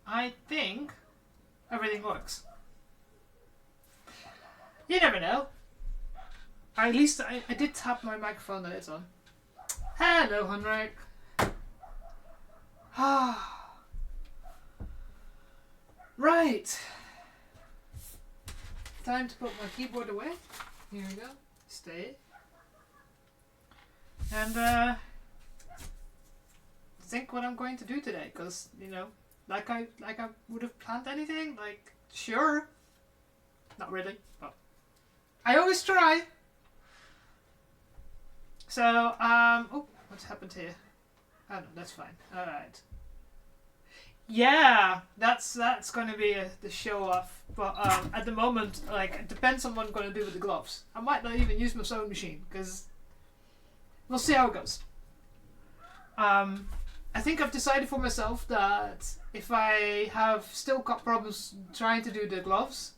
I think everything works. You never know. At least I did tap my microphone that it's on. Hello, Henrik. Right. Time to put my keyboard away. Here we go. Stay. And think what I'm going to do today, because like I would have planned anything. Like, sure, not really, but I always try. So oh, what's happened here? Oh no, that's fine. All right. Yeah, that's going to be the show off. But at the moment, like, it depends on what I'm going to do with the gloves. I might not even use my sewing machine because we'll see how it goes. I think I've decided for myself that if I have still got problems trying to do the gloves,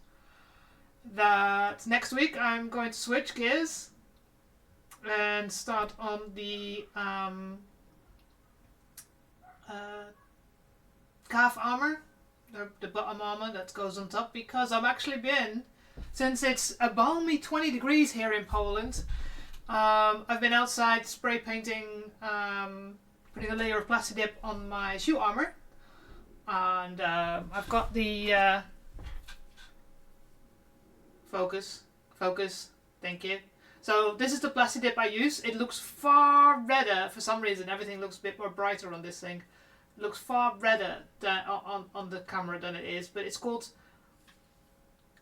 that next week I'm going to switch gears and start on the calf armor, the bottom armor that goes on top, because I've actually been, since it's a balmy 20 degrees here in Poland, I've been outside spray painting, putting a layer of plastic dip on my shoe armor, and I've got the focus, thank you. So this is the plastic dip I use. It looks far redder for some reason. Everything looks a bit more brighter on this thing. It looks far redder than on the camera than it is, but it's called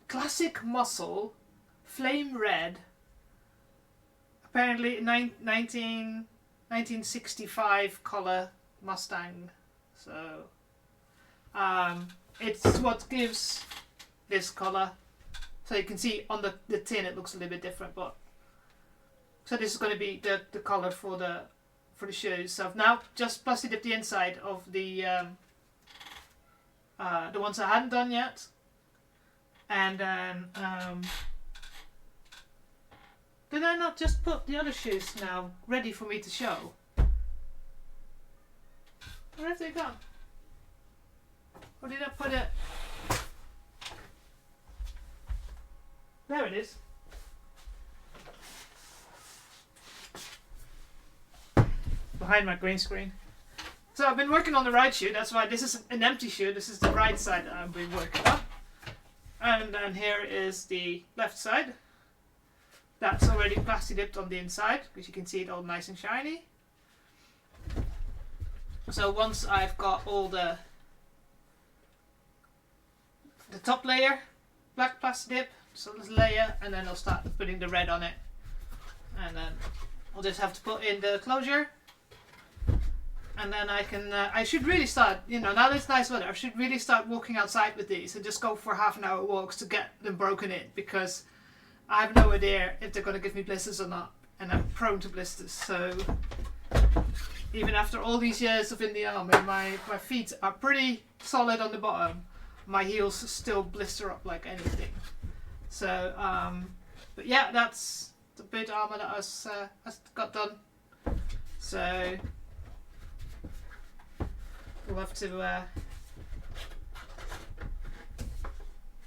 Classic Muscle Flame Red. Apparently 1965 color Mustang. So it's what gives this color. So you can see on the tin it looks a little bit different, but so this is going to be the color for the shoes. So I've now just plastic dipped the inside of the ones I hadn't done yet, and then did I not just put the other shoes now ready for me to show? Where have they gone? Or did I put it? There it is. Behind my green screen. So I've been working on the right shoe. That's why this is an empty shoe. This is the right side that I've been working on. And then here is the left side. That's already plastic dipped on the inside, because you can see it all nice and shiny. So once I've got all the top layer, black plastic dip, so this layer, and then I'll start putting the red on it. And then I'll just have to put in the closure. And then I can, I should really start, now that it's nice weather, I should really start walking outside with these and just go for half-an-hour walks to get them broken in, because I have no idea if they're going to give me blisters or not, and I'm prone to blisters. So even after all these years of in the army, my feet are pretty solid on the bottom. My heels still blister up like anything. So, but yeah, that's the bit armor that I got done. So we'll have to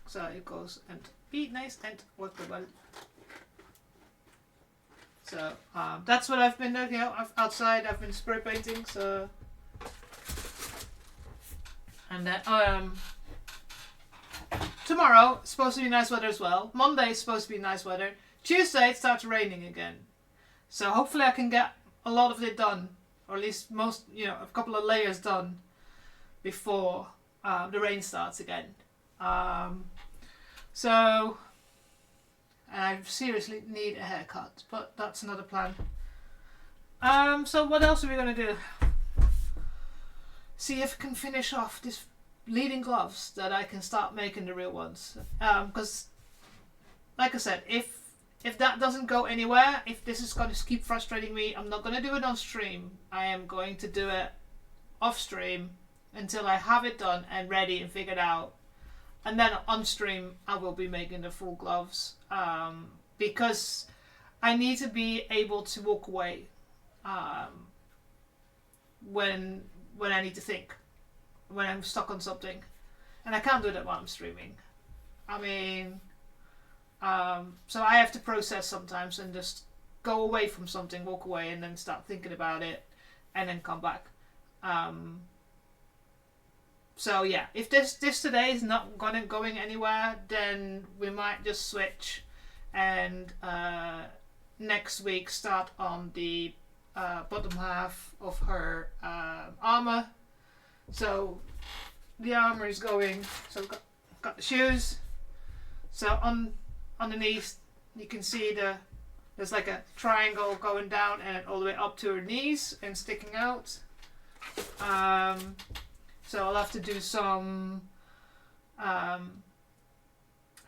so it goes and be nice and workable. So that's what I've been doing. Outside I've been spray painting. So, and then tomorrow it's supposed to be nice weather as well. Monday is supposed to be nice weather. Tuesday it starts raining again. So hopefully I can get a lot of it done, or at least most, a couple of layers done before the rain starts again. So I seriously need a haircut, but that's another plan. So what else are we going to do? See if I can finish off this bleeding gloves, that I can start making the real ones. Because, like I said, if that doesn't go anywhere, if this is going to keep frustrating me, I'm not going to do it on stream. I am going to do it off stream until I have it done and ready and figured out. And then on stream, I will be making the full gloves. Because I need to be able to walk away when I need to think. when I'm stuck on something, and I can't do that while I'm streaming. I mean, so I have to process sometimes and just go away from something, walk away, and then start thinking about it, and then come back. So yeah, if this today is not going anywhere, then we might just switch, and next week start on the bottom half of her armor. So the armor is going. So we've got the shoes. So underneath you can see there's like a triangle going down and all the way up to her knees and sticking out. So I'll have to do some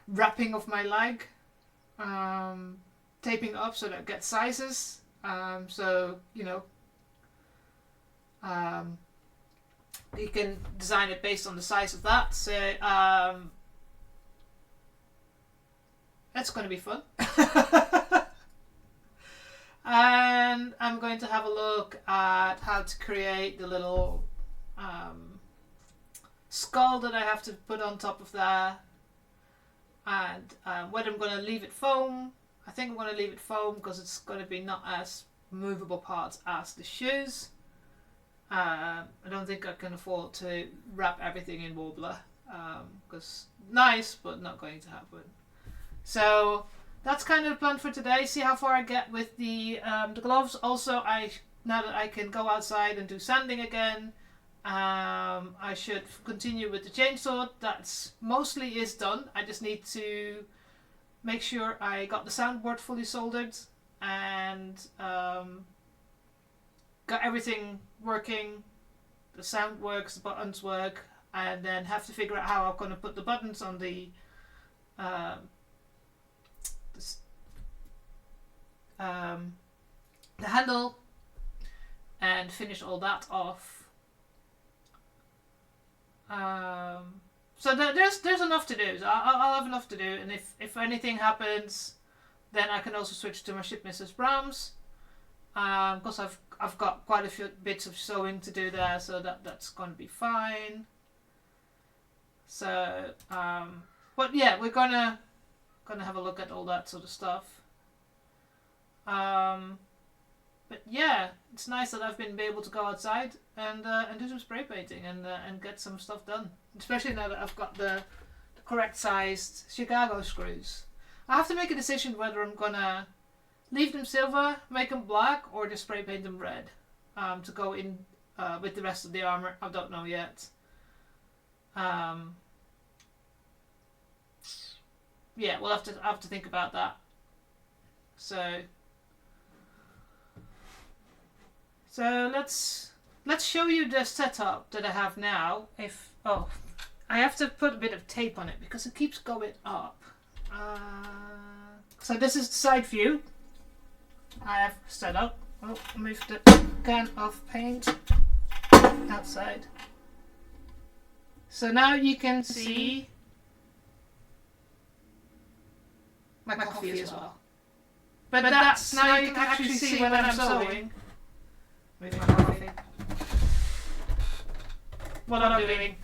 wrapping of my leg, taping up so that it gets sizes. So you can design it based on the size of that. So that's going to be fun. And I'm going to have a look at how to create the little skull that I have to put on top of there, and whether I'm going to leave it foam. I think I'm going to leave it foam because it's going to be not as movable parts as the shoes. I don't think I can afford to wrap everything in Warbler, because nice but not going to happen. So that's kind of the plan for today. See how far I get with the gloves. Also, now that I can go outside and do sanding again, I should continue with the chainsaw. That's mostly is done. I just need to make sure I got the soundboard fully soldered and got everything working. The sound works, the buttons work, and then have to figure out how I'm going to put the buttons on the handle and finish all that off. So there's enough to do. So I'll have enough to do, and if anything happens, then I can also switch to my Ship Mrs. Brahms, because I've got quite a few bits of sewing to do there, so that's going to be fine. So but yeah, we're gonna have a look at all that sort of stuff. But yeah, it's nice that I've been able to go outside and do some spray painting and get some stuff done. Especially now that I've got the correct sized Chicago screws. I have to make a decision whether I'm gonna leave them silver, make them black, or just spray paint them red to go in with the rest of the armor. I don't know yet. Yeah, we'll have to think about that. So let's show you the setup that I have now. I have to put a bit of tape on it because it keeps going up. So this is the side view I have set up. Oh, move the can of paint outside. So now you can see my coffee as well. But that's now you can actually see when I'm sewing. With my coffee. What I'm doing.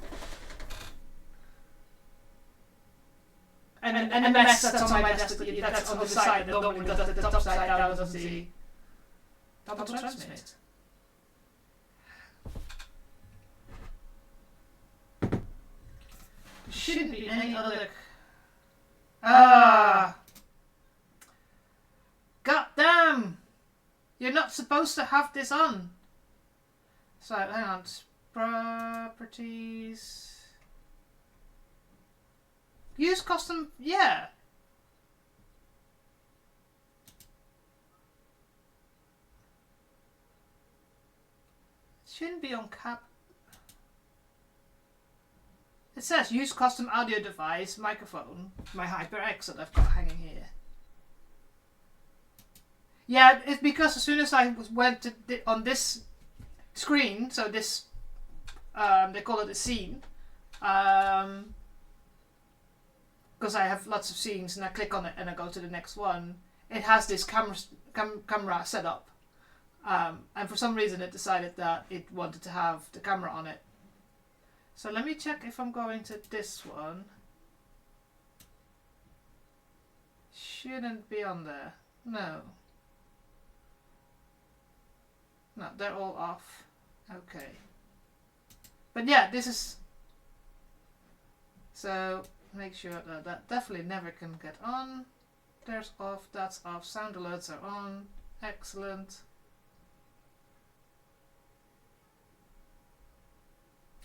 And the mess that's on my desk, that's on the side, the top side down of the double transmit. There shouldn't be any other... God damn! You're not supposed to have this on. So, hang on. Properties. Use custom. Yeah. It shouldn't be on cap. It says use custom audio device, microphone, my HyperX that I've got hanging here. Yeah, it's because as soon as I went to on this screen, so this, they call it a scene, because I have lots of scenes and I click on it and I go to the next one, it has this camera set up. And for some reason it decided that it wanted to have the camera on it. So let me check if I'm going to this one. Shouldn't be on there. No. No, they're all off. Okay. But yeah, this is... So make sure that that definitely never can get on. There's off, that's off. Sound alerts are on. Excellent.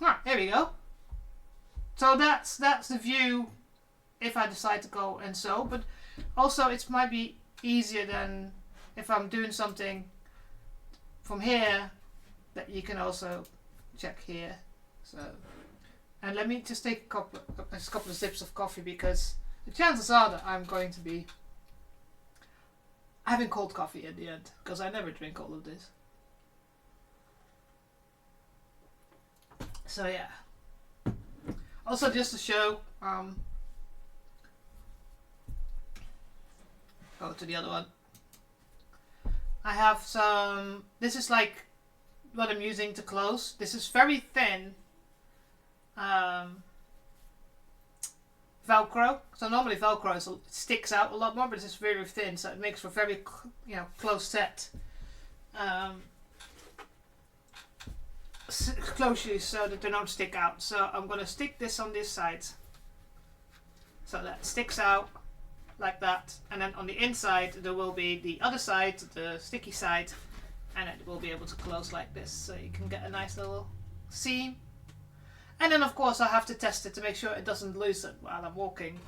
Ah, here we go. So that's the view if I decide to go and sew, but also it might be easier than if I'm doing something from here that you can also check here. So, and let me just take a couple of sips of coffee, because the chances are that I'm going to be having cold coffee at the end, because I never drink all of this. So yeah. Also, just to show, go to the other one. I have some, this is like what I'm using to close. This is very thin Velcro. So normally Velcro sticks out a lot more, but this is very thin, so it makes for very, close set closures so that they don't stick out. So I'm going to stick this on this side so that sticks out like that, and then on the inside there will be the other side, the sticky side, and it will be able to close like this, so you can get a nice little seam. And then of course I have to test it to make sure it doesn't loosen while I'm walking.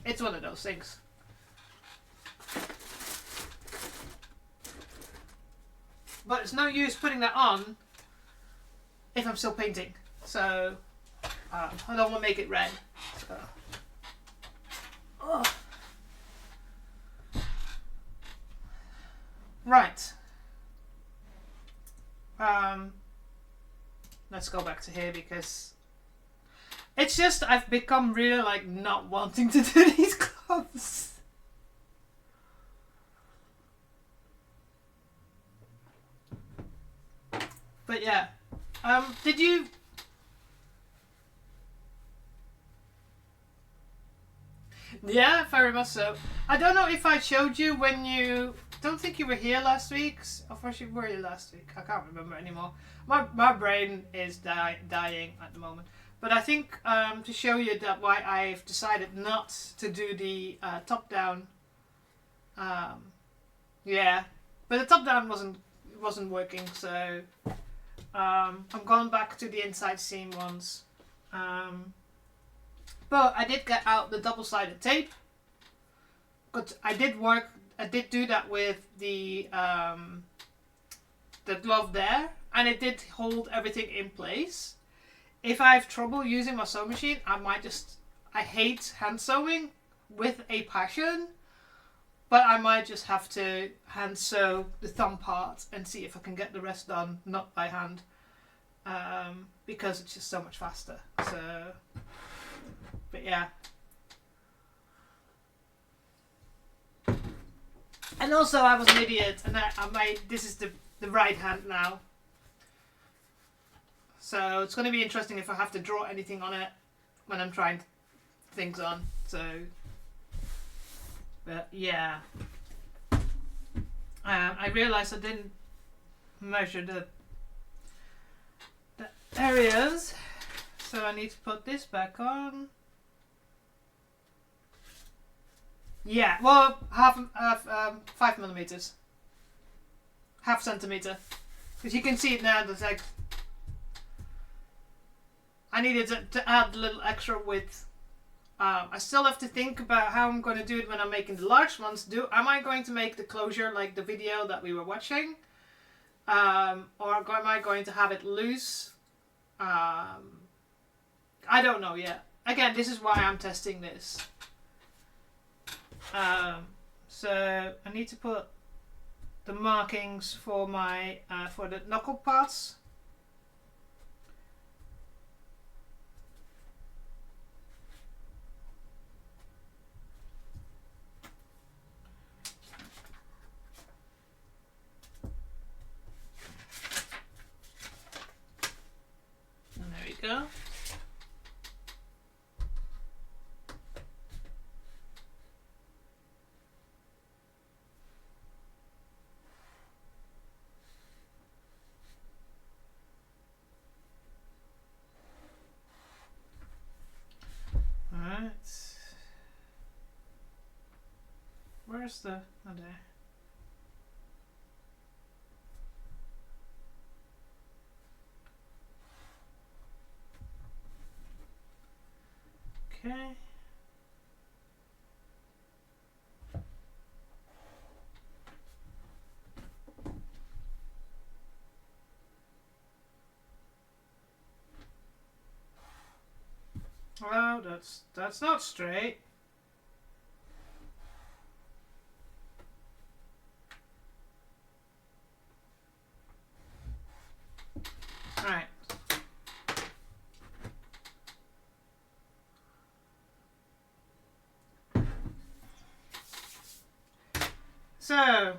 It's one of those things. But it's no use putting that on if I'm still painting, so I don't want to make it red. So. Oh. Right. Let's go back to here, because it's just I've become really like not wanting to do these clothes. But yeah. Did you... Yeah, very much so. I don't know if I showed you when you... Don't think you were here last week. Of course you were here last week. I can't remember anymore. My brain is dying at the moment. But I think to show you that why I've decided not to do the top-down... yeah. But the top-down wasn't working, so... I'm going back to the inside seam ones. But I did get out the double-sided tape. But I did do that with the glove there, and it did hold everything in place. If I have trouble using my sewing machine, I hate hand sewing with a passion, but I might just have to hand sew the thumb part and see if I can get the rest done, not by hand, because it's just so much faster. So, but yeah. And also I was an idiot, and this is the right hand now. So it's going to be interesting if I have to draw anything on it when I'm trying things on. So, but yeah. I realized I didn't measure the areas, so I need to put this back on. Yeah, well, 5 millimeters, half centimeter, because you can see it now. There's like, I needed to add a little extra width. I still have to think about how I'm going to do it when I'm making the large ones. Am I going to make the closure like the video that we were watching, or am I going to have it loose? I don't know yet. Again, this is why I'm testing this. So I need to put the markings for my for the knuckle parts. And there we go. Alright. Where's the... Oh, there. Okay. Well, that's not straight. Alright. So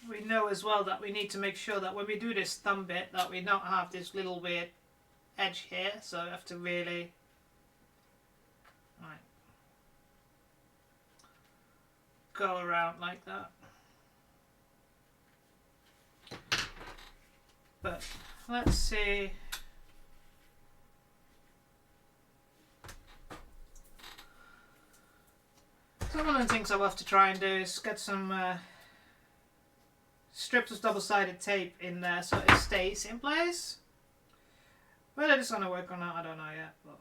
we know as well that we need to make sure that when we do this thumb bit that we don't have this little weird edge here, so we have to really go around like that. But let's see. So one of the things I'll have to try and do is get some strips of double-sided tape in there so it stays in place. Whether it's going to work or not, I don't know yet. But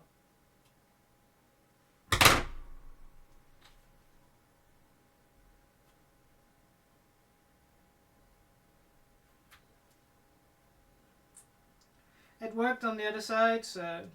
it worked on the other side, so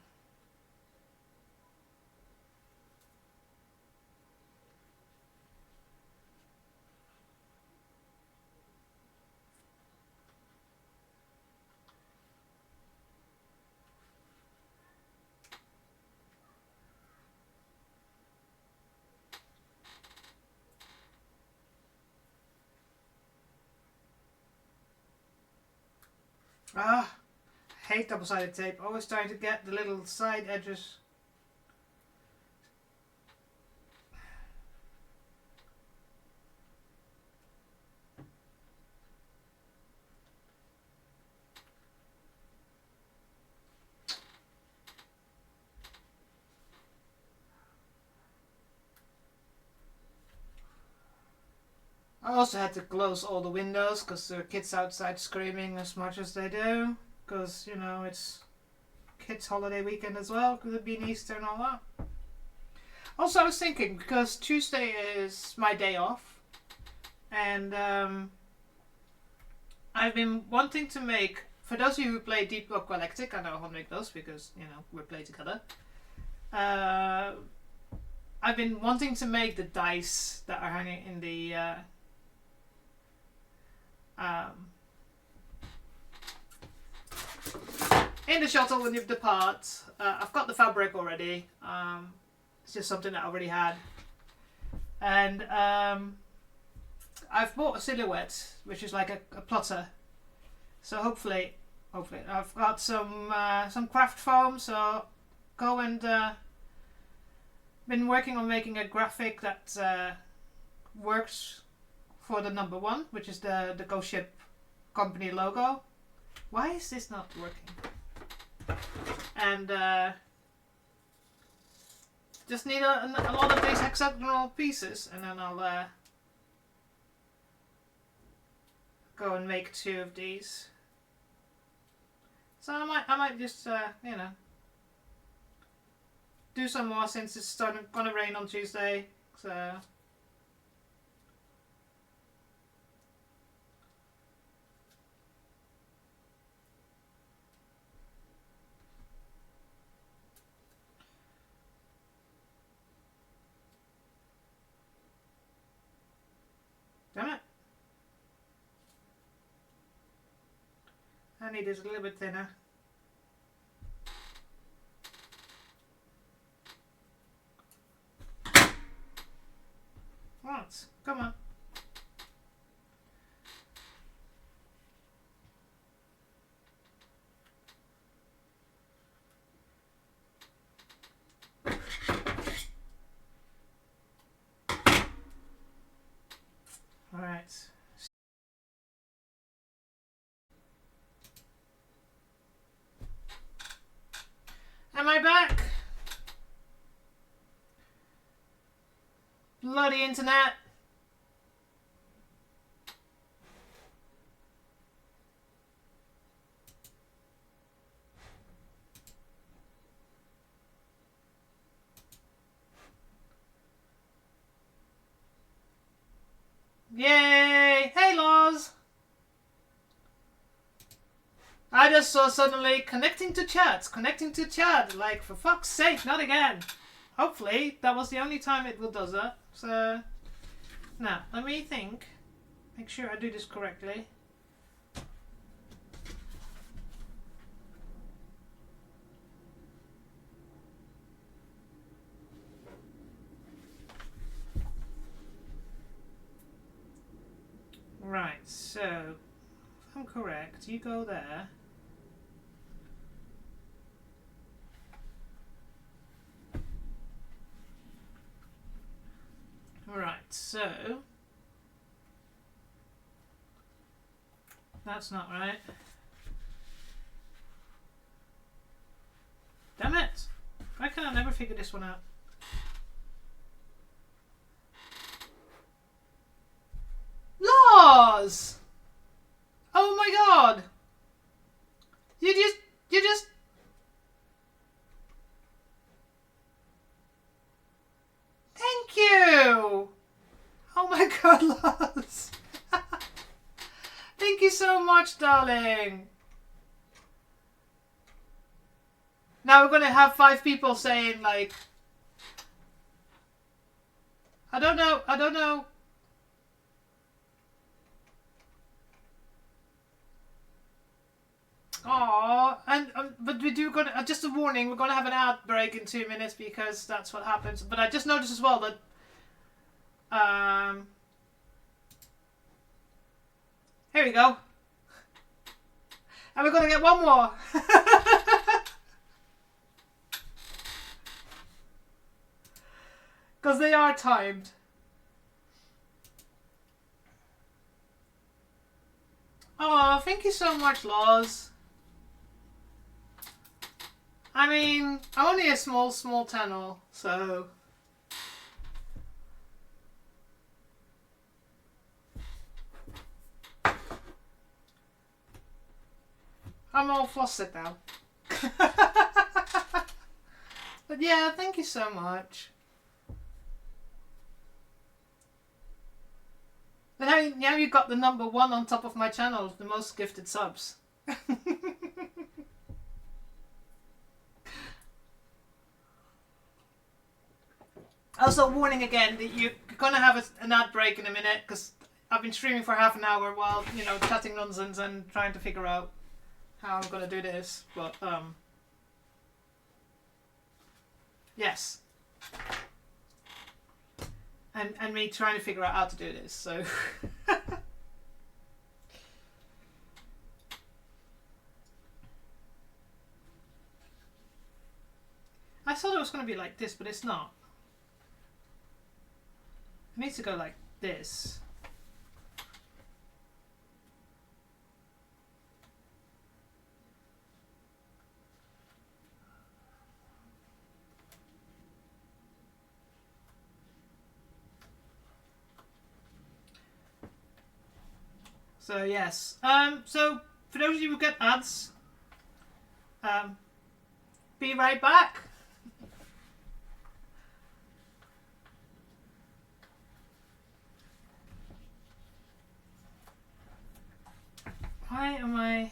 I hate double-sided tape. Always trying to get the little side edges. I also had to close all the windows because there are kids outside screaming as much as they do. Because, you know, it's kids' holiday weekend as well. Could it be Easter and all that? Also, I was thinking, because Tuesday is my day off. And I've been wanting to make, for those of you who play Deep Rock Galactic, I know how to make those because, you know, we play together. I've been wanting to make the dice that are hanging in the shuttle when you depart. I've got the fabric already. It's just something that I already had. And I've bought a silhouette, which is like a plotter. So hopefully I've got some craft foam. So go and been working on making a graphic that works for the number 1, which is the Ghost Ship company logo. Why is this not working? And just need a lot of these hexagonal pieces, and then I'll go and make 2 of these. So I might just you know, do some more since it's gonna rain on Tuesday. So damn it. I need this a little bit thinner. out. Come on. Alright. Am I back? Bloody internet. Yay! Hey, Laws! I just saw suddenly connecting to chat, like, for fuck's sake, not again. Hopefully, that was the only time it does that. So, now, let me think. Make sure I do this correctly. Right, so, if I'm correct, you go there. Right, so, that's not right. Damn it! Why can I never figure this one out? Laws! Oh my god! You just... Thank you! Oh my god, Laws! Thank you so much, darling! Now we're gonna have 5 people saying, like... I don't know. Aww, but we do gonna just a warning. We're gonna have an ad break in 2 minutes because that's what happens. But I just noticed as well that here we go, and we're gonna get one more because they are timed. Oh, thank you so much, Laws. I mean, I'm only a small channel, so... I'm all flustered now. But yeah, thank you so much. But now you've got the #1 on top of my channel, the most gifted subs. Also, warning again that you're gonna have an ad break in a minute because I've been streaming for half an hour while, you know, chatting nonsense and trying to figure out how I'm gonna do this. But yes, and me trying to figure out how to do this. So. I thought it was going to be like this, but it's not. It needs to go like this. So yes. So for those of you who get ads, be right back. Why am I...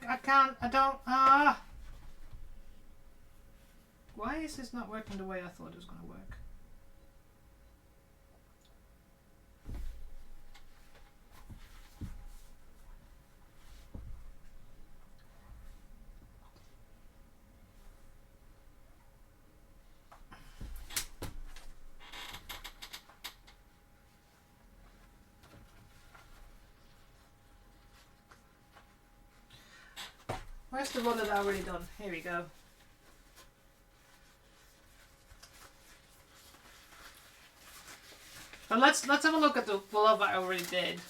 I can't, I don't, Why is this not working the way I thought it was going to work? Where's the one that I already done? Here we go. But let's have a look at the glove I already did.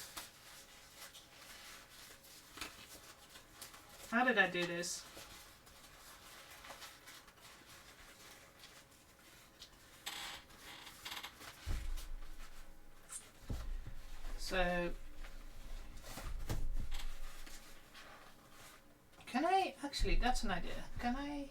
How did I do this? So can I actually, that's an idea. Can I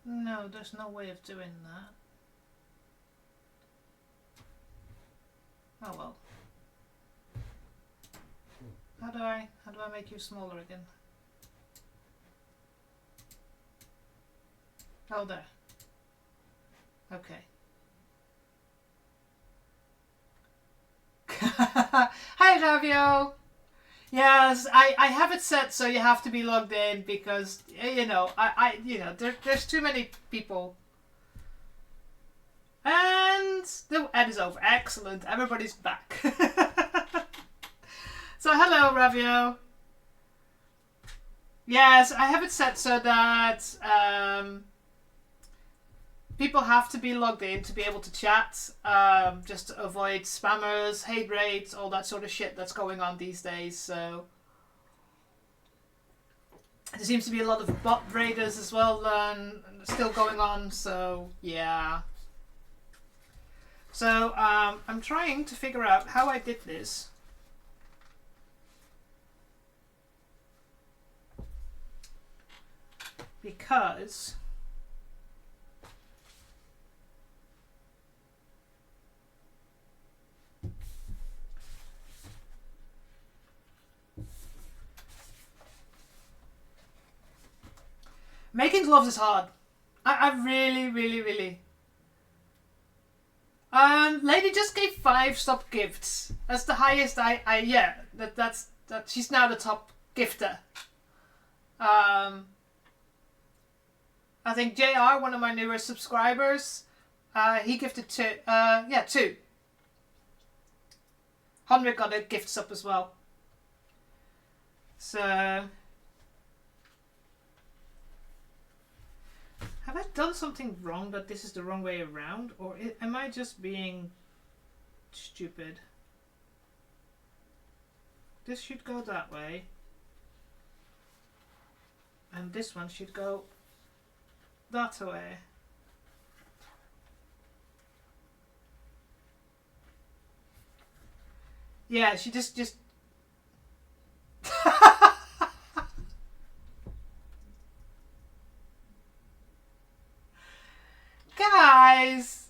no, there's no way of doing that. Oh well. How do I make you smaller again? Oh, there. Okay. Hi, Ravio. Yes, I have it set so you have to be logged in because you know there's too many people. And the ad is over. Excellent. Everybody's back. So hello, Ravio. Yes, I have it set so that people have to be logged in to be able to chat, just to avoid spammers, hate raids, all that sort of shit that's going on these days. So there seems to be a lot of bot raiders as well still going on. So yeah. So I'm trying to figure out how I did this. Because making gloves is hard. I really. Lady just gave 5 stop gifts. That's the highest that's she's now the top gifter. I think JR, one of my newer subscribers, he gifted 2. 2. Henrik got a gift sub as well. So have I done something wrong that this is the wrong way around? Or am I just being stupid? This should go that way. And this one should go that way. Yeah, she just guys,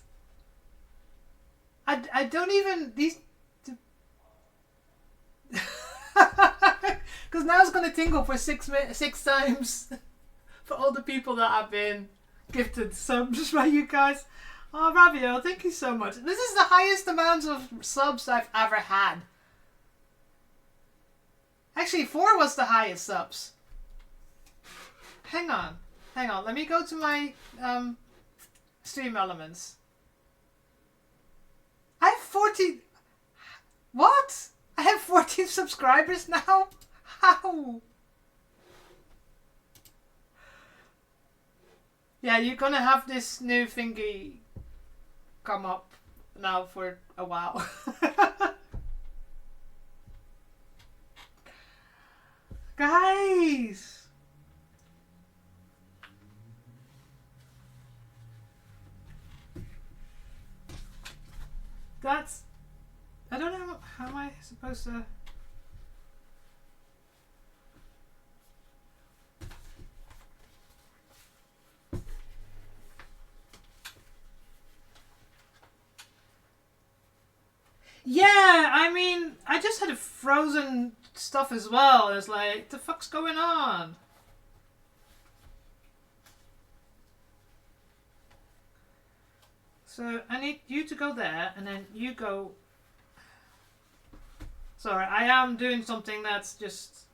I don't even these because now it's gonna tingle for 6 times for all the people that have been gifted subs by you guys. Oh, Ravio, thank you so much. This is the highest amount of subs I've ever had. Actually, 4 was the highest subs. Hang on. Let me go to my stream elements. I have 14. What? I have 14 subscribers now? How? Yeah, you're gonna have this new thingy come up now for a while. Guys! That's... I don't know, how am I supposed to... I mean, I just had a frozen stuff as well. It's like, the fuck's going on? So I need you to go there, and then you go. Sorry, I am doing something that's just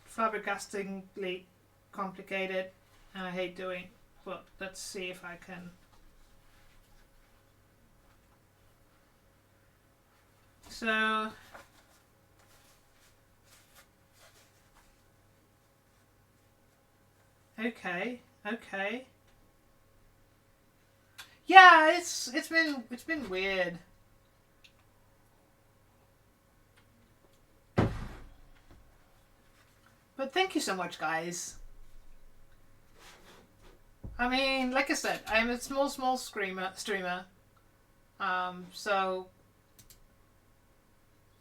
flabbergastingly complicated, and I hate doing. But let's see if I can. So. Okay. Yeah, it's been weird. But thank you so much, guys. I mean, like I said, I'm a small streamer. So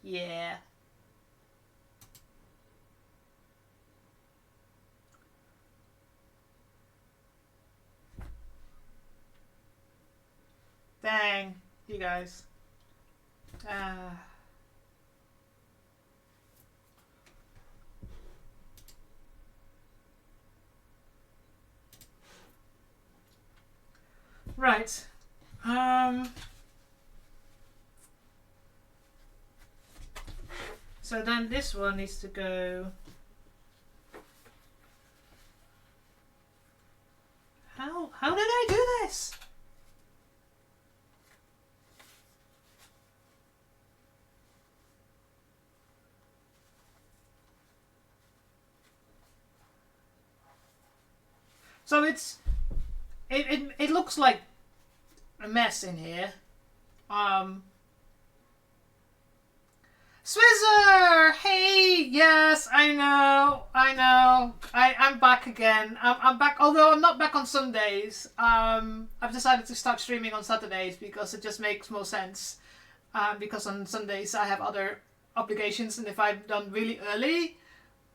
yeah. Dang, you guys. Right. So then this one needs to go. How did I do this? So it looks like a mess in here. Swizzer! Hey! Yes, I know. I'm back again. I'm back, although I'm not back on Sundays. I've decided to start streaming on Saturdays because it just makes more sense. Because on Sundays I have other obligations, and if I'm done really early,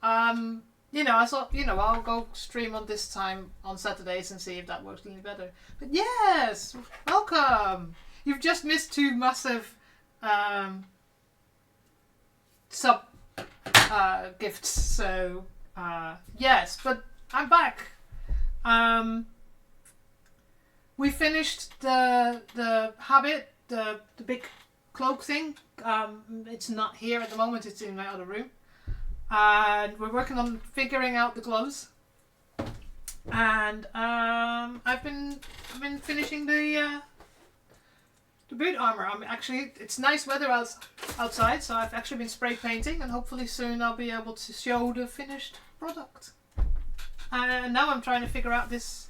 I thought, I'll go stream on this time on Saturdays and see if that works a little better. But yes, welcome! You've just missed two massive sub gifts, so yes, but I'm back. We finished the habit, the big cloak thing. It's not here at the moment, it's in my other room. And we're working on figuring out the gloves. And I've been finishing the boot armor. It's nice weather outside, so I've actually been spray painting, and hopefully soon I'll be able to show the finished product. And now I'm trying to figure out this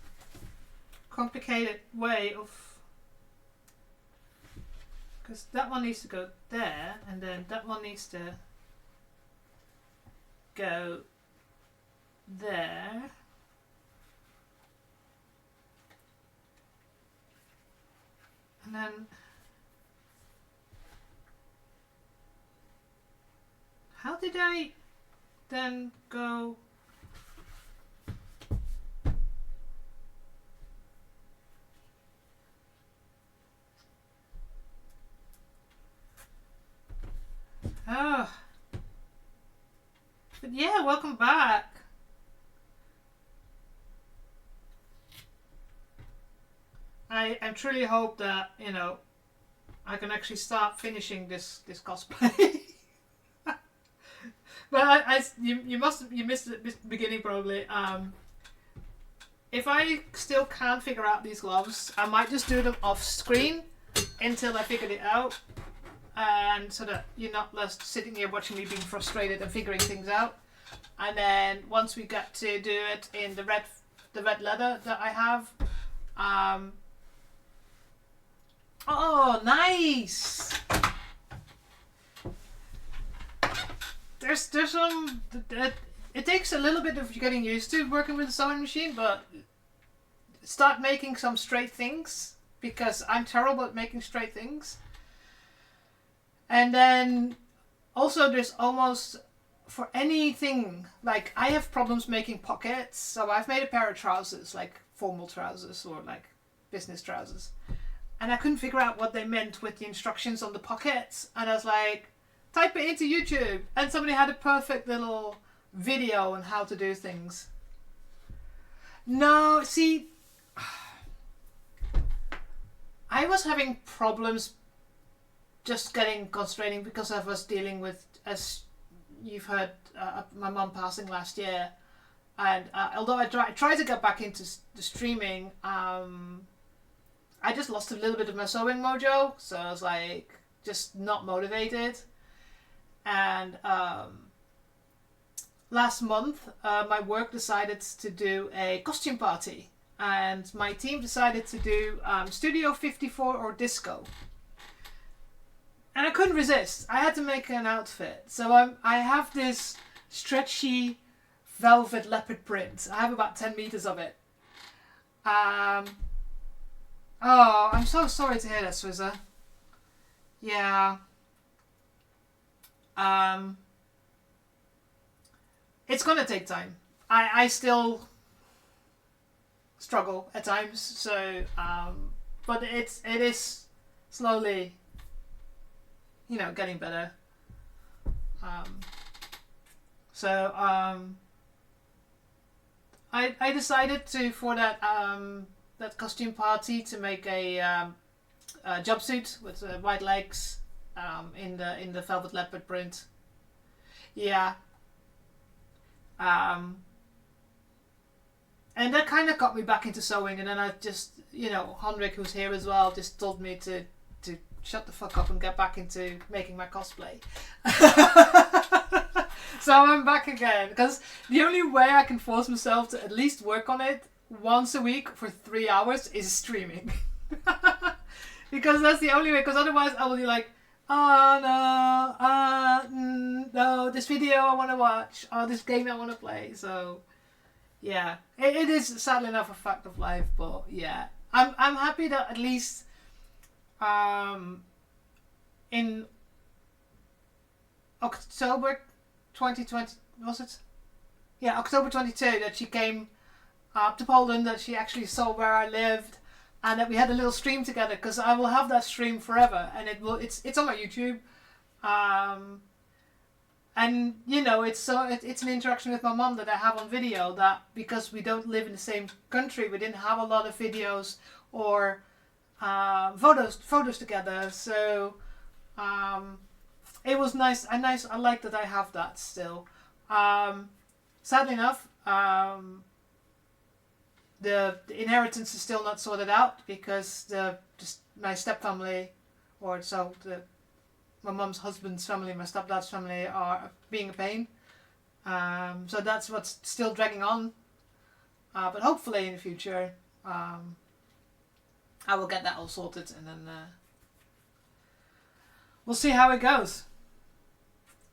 complicated way of, because that one needs to go there, and then that one needs to go there. And then how did I then go? Oh. But yeah, welcome back. I truly hope that, I can actually start finishing this cosplay. But you missed the beginning probably. If I still can't figure out these gloves, I might just do them off screen until I figured it out. And so that you're not left sitting here watching me being frustrated and figuring things out. And then once we get to do it in the red leather that I have, oh, nice! There's some. It takes a little bit of getting used to working with a sewing machine, but start making some straight things, because I'm terrible at making straight things. And then also there's almost for anything, like I have problems making pockets, so I've made a pair of trousers, like formal trousers or like business trousers, and I couldn't figure out what they meant with the instructions on the pockets, and I was like, type it into YouTube, and somebody had a perfect little video on how to do things. No, see, I was having problems just getting concentrating because I was dealing with, as you've heard, my mum passing last year. And although I tried to get back into the streaming, I just lost a little bit of my sewing mojo. So I was like, just not motivated. And last month, my work decided to do a costume party. And my team decided to do Studio 54 or Disco. And I couldn't resist. I had to make an outfit. So I have this stretchy velvet leopard print. I have about 10 meters of it. Oh, I'm so sorry to hear that, Swizzer. Yeah. It's gonna take time. I still struggle at times, so but it is slowly, getting better. I decided to, for that that costume party, to make a jumpsuit with white legs in the velvet leopard print. Yeah. And that kind of got me back into sewing, and then I just, Henrik, who's here as well, just told me to shut the fuck up and get back into making my cosplay. So I'm back again, because the only way I can force myself to at least work on it once a week for 3 hours is streaming. Because that's the only way, because otherwise I will be like, oh no, this video I want to watch, oh, this game I want to play. So yeah, it is sadly enough a fact of life, but yeah, I'm happy that at least in October 2020, was it? Yeah, October 22, that she came up to Poland, that she actually saw where I lived, and that we had a little stream together, because I will have that stream forever, and it's on my YouTube, and it's an interaction with my mom that I have on video, that because we don't live in the same country, we didn't have a lot of videos or photos together, so it was nice. I like that I have that still. Sadly enough, the inheritance is still not sorted out, because my stepfamily, or my mum's husband's family, my stepdad's family, are being a pain. So that's what's still dragging on. But hopefully in the future, I will get that all sorted, and then we'll see how it goes.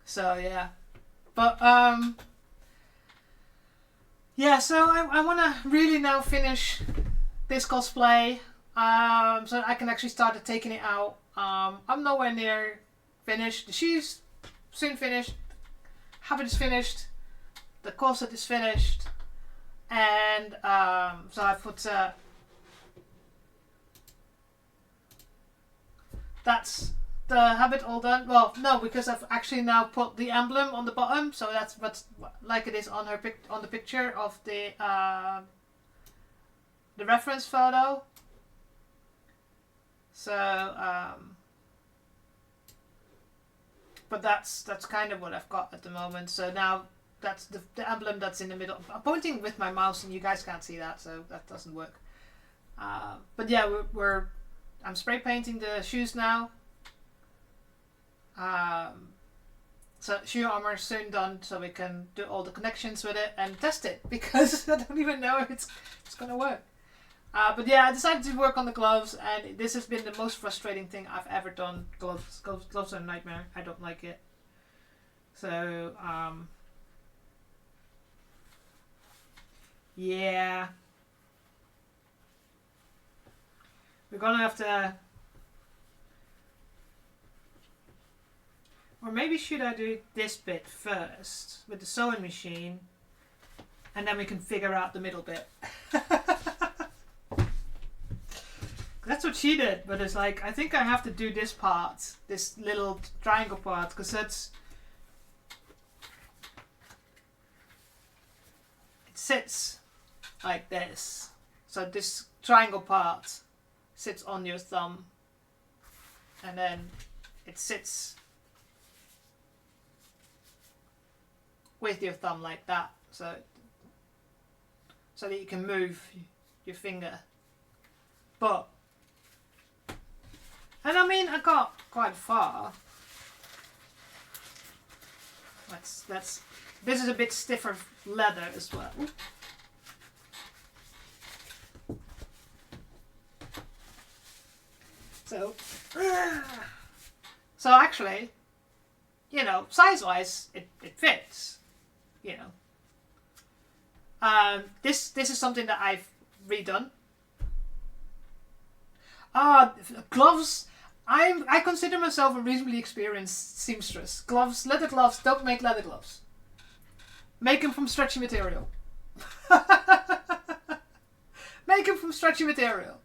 So yeah, but yeah. So I want to really now finish this cosplay, so I can actually start taking it out. I'm nowhere near finished. The shoes soon finished. Habit is finished. The corset is finished, and so I put. That's the habit all done. Well, no, because I've actually now put the emblem on the bottom, so that's what's like it is on her on the picture of the reference photo. So but that's kind of what I've got at the moment. So now that's the emblem that's in the middle. I'm pointing with my mouse, and you guys can't see that, so that doesn't work. But yeah, I'm spray painting the shoes now. So shoe armor soon done, so we can do all the connections with it and test it, because I don't even know if it's gonna work. But yeah, I decided to work on the gloves, and this has been the most frustrating thing I've ever done. Gloves are a nightmare. I don't like it. So yeah, we're gonna have to. Or maybe should I do this bit first with the sewing machine, and then we can figure out the middle bit. That's what she did, but it's like, I think I have to do this part, this little triangle part, because it sits like this. So this triangle part sits on your thumb, and then it sits with your thumb like that, so that you can move your finger. But, and I mean, I got quite far. This is a bit stiffer leather as well. So actually, you know, size-wise, it fits, you know. This is something that I've redone. Gloves. I consider myself a reasonably experienced seamstress. Gloves, leather gloves. Don't make leather gloves. Make them from stretchy material. Make them from stretchy material,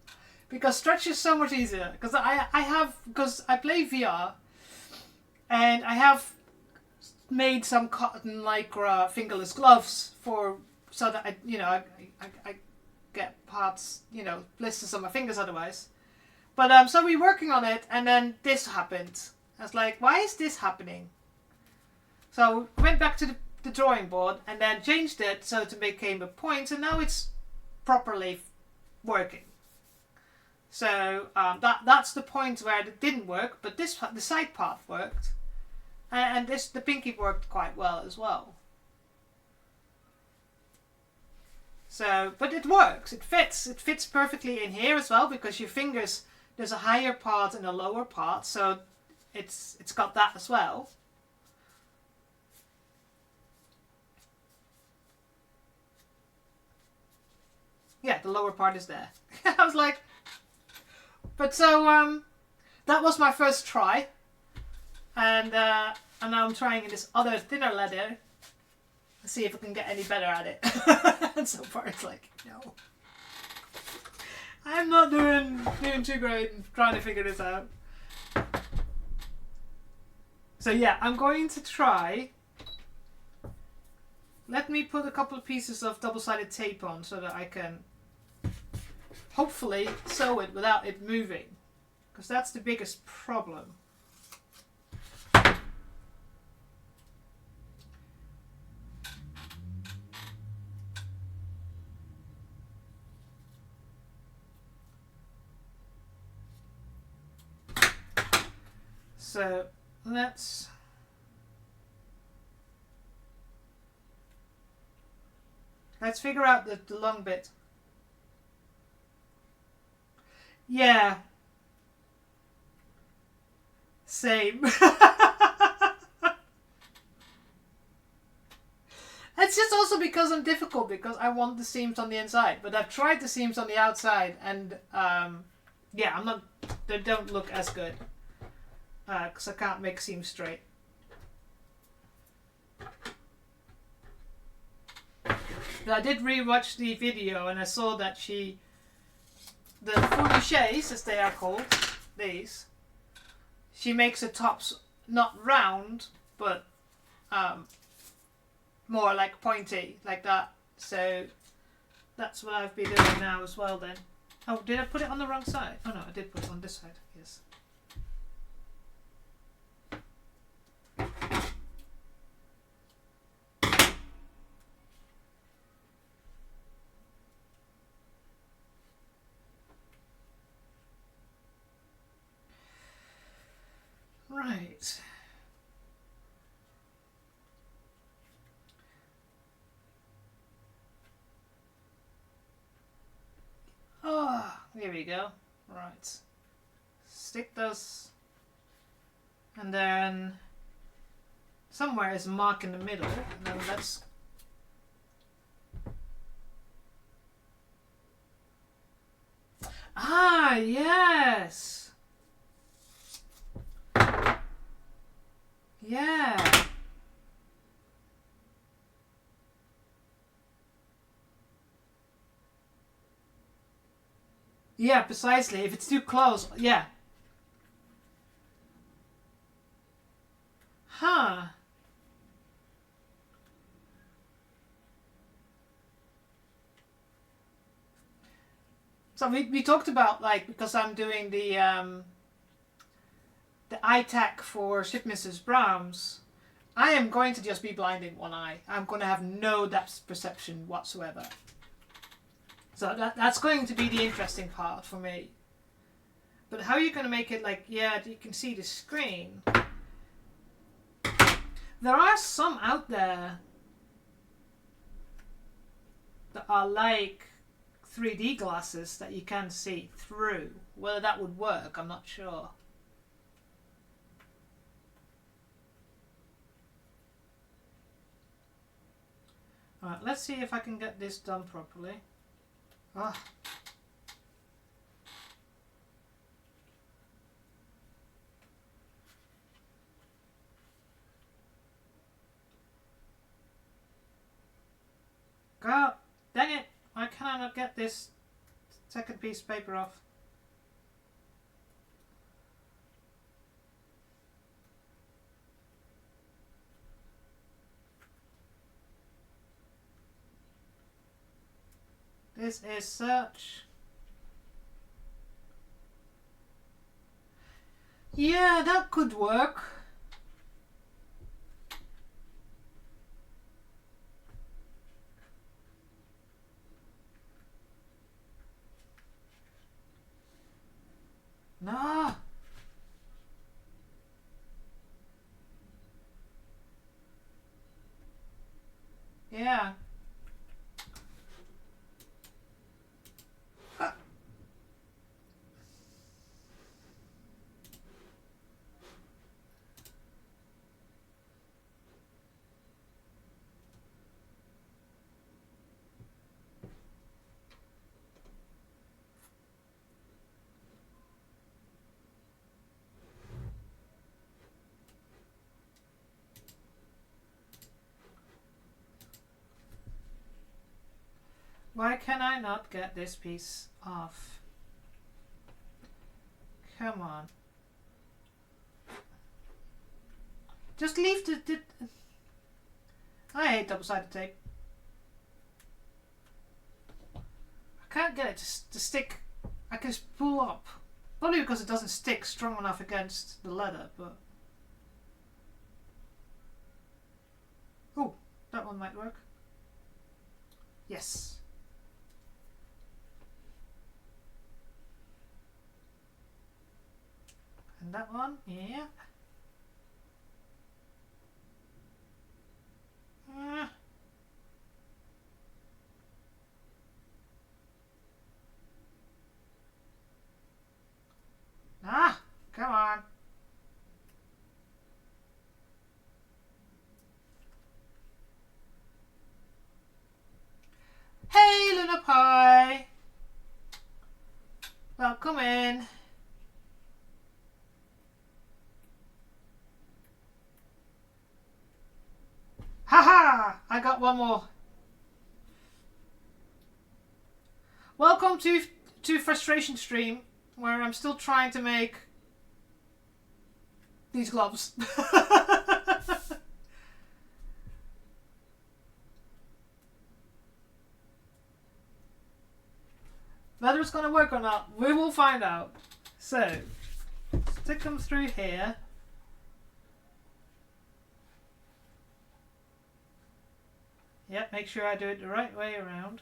because stretch is so much easier. Because I play VR, and I have made some cotton lycra fingerless gloves so that I get parts, you know, blisters on my fingers otherwise. But so we're working on it, and then this happened. I was like, why is this happening? So went back to the drawing board and then changed it so it became a point, and now it's properly working. So that's the point where it didn't work, but the side part worked, and the pinky worked quite well as well. So, but it works. It fits. It fits perfectly in here as well, because your fingers, there's a higher part and a lower part, so it's got that as well. Yeah, the lower part is there. I was like, but so that was my first try, and now I'm trying in this other thinner leather to see if I can get any better at it. And so far it's like, no, I'm not doing too great in trying to figure this out. So yeah, I'm going to try. Let me put a couple of pieces of double-sided tape on so that I can hopefully sew it without it moving, because that's the biggest problem. So let's figure out the long bit. Yeah. Same. It's just also because I'm difficult, because I want the seams on the inside, but I've tried the seams on the outside, and yeah, they don't look as good, because I can't make seams straight. But I did rewatch the video, and I saw that the fournichets, as they are called, these, she makes the tops not round, but more like pointy, like that. So that's what I've been doing now as well then. Oh, did I put it on the wrong side? Oh no, I did put it on this side, yes. Right. Oh, here we go. Right. Stick those, and then somewhere is a mark in the middle, and then let's yes. Yeah. Yeah, precisely. If it's too close, yeah. Huh. So we talked about, like, because I'm doing the eye tack for Ship Mrs. Brahms, I am going to just be blinding one eye. I'm going to have no depth perception whatsoever. So that's going to be the interesting part for me. But how are you going to make it like, yeah, you can see the screen? There are some out there that are like 3D glasses that you can see through. Whether that would work, I'm not sure. Alright, let's see if I can get this done properly. Ah. God dang it! Why can I not get this second piece of paper off? This is such... Yeah, that could work. No. Yeah. Why can I not get this piece off? Come on. Just leave the... I hate double-sided tape. I can't get it to stick. I can just pull up. Probably because it doesn't stick strong enough against the leather, but... Oh, that one might work. Yes. And that one, yeah. Ah, come on. Hey, Luna Pie. Welcome in. Haha! I got one more. Welcome to Frustration Stream, where I'm still trying to make these gloves. Whether it's going to work or not, we will find out. So, stick them through here. Yep, make sure I do it the right way around.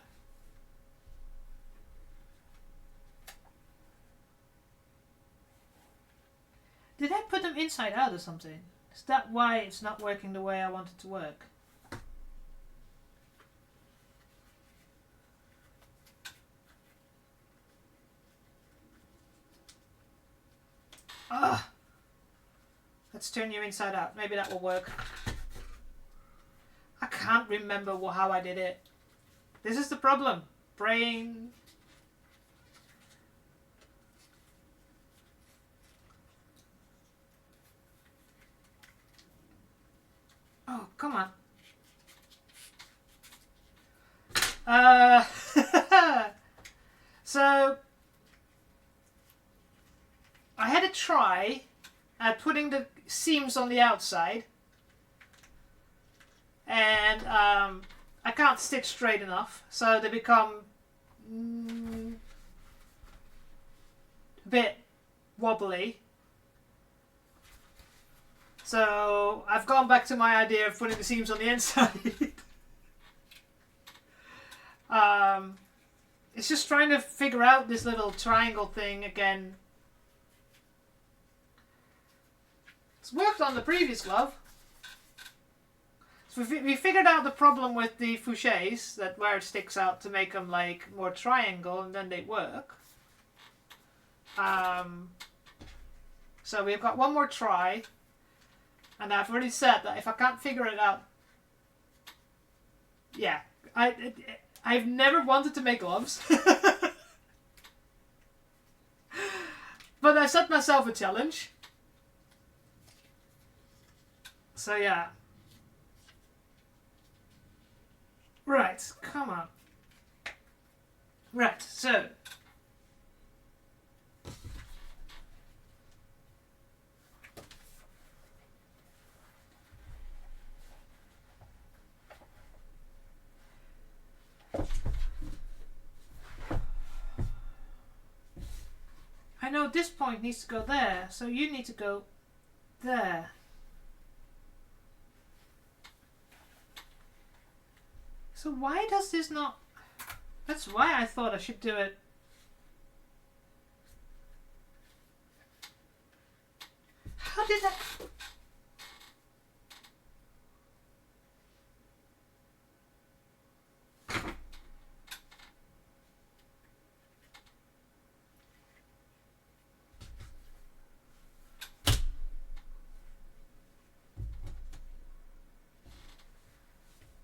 Did I put them inside out or something? Is that why it's not working the way I want it to work? Ah! Let's turn you inside out. Maybe that will work. I can't remember how I did it. This is the problem. Brain. Oh, come on. So, I had a try at putting the seams on the outside, and I can't stitch straight enough, so they become a bit wobbly. So I've gone back to my idea of putting the seams on the inside. It's just trying to figure out this little triangle thing again. It's worked on the previous glove. So we figured out the problem with the fouchés, that where it sticks out to make them like more triangle, and then they work. So we've got one more try. And I've already said that if I can't figure it out, yeah, I've never wanted to make gloves, but I set myself a challenge. So yeah, right, come on, right, so. I know this point needs to go there, so you need to go there. So why does this not... That's why I thought I should do it. How did I...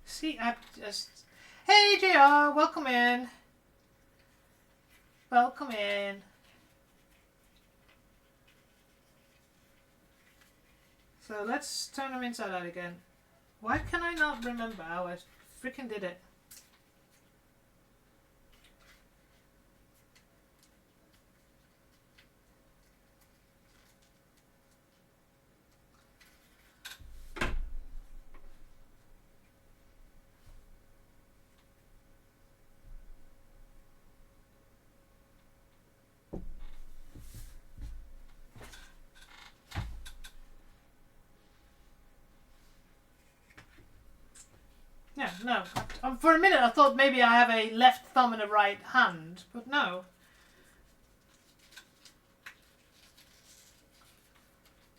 See, I just... Hey, JR, welcome in. Welcome in. So let's turn them inside out again. Why can I not remember how I freaking did it? Yeah, no. For a minute I thought maybe I have a left thumb and a right hand, but no.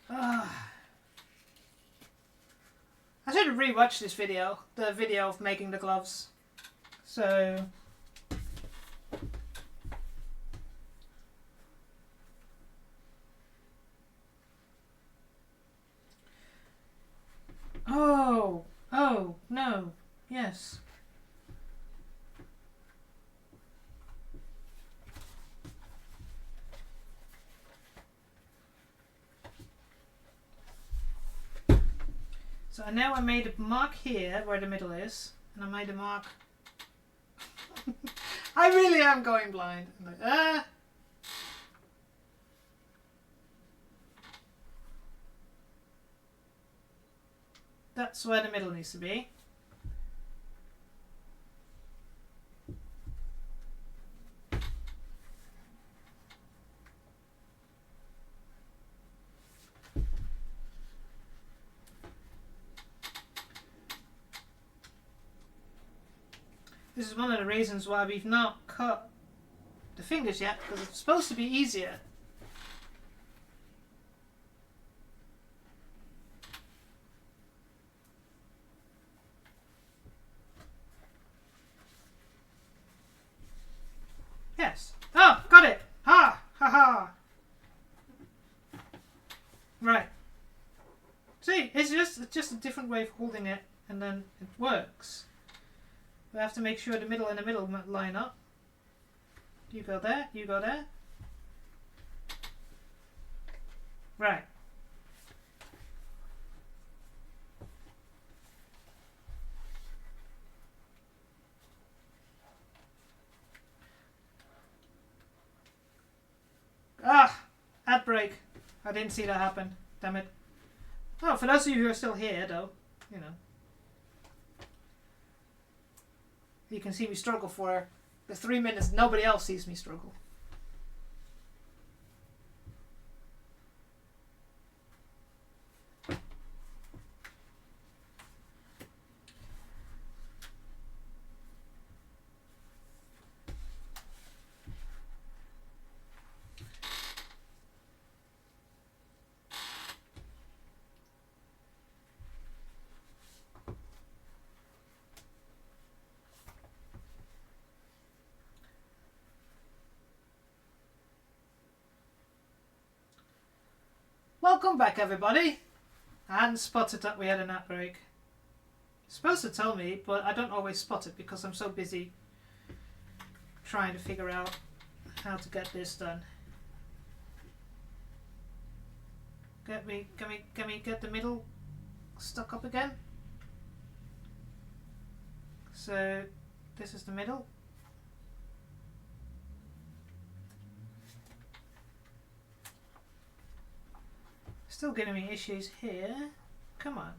I should have rewatched this video, the video of making the gloves. So... Oh, no. Yes. So now I made a mark here where the middle is, and I made a mark. I really am going blind. I'm like, That's where the middle needs to be. This is one of the reasons why we've not cut the fingers yet, because it's supposed to be easier. Yes. Oh, got it. Ha! Ha ha! Right. See, it's just a different way of holding it, and then it works. We have to make sure the middle and the middle line up. You go there, you go there. Right. break. I didn't see that happen. Damn it. Oh, for those of you who are still here, though, you know. You can see me struggle for the 3 minutes nobody else sees me struggle. Welcome back, everybody. I hadn't spotted that we had an ad break. It's supposed to tell me, but I don't always spot it because I'm so busy trying to figure out how to get this done. Can we get the middle stuck up again? So this is the middle. Still giving me issues here. Come on.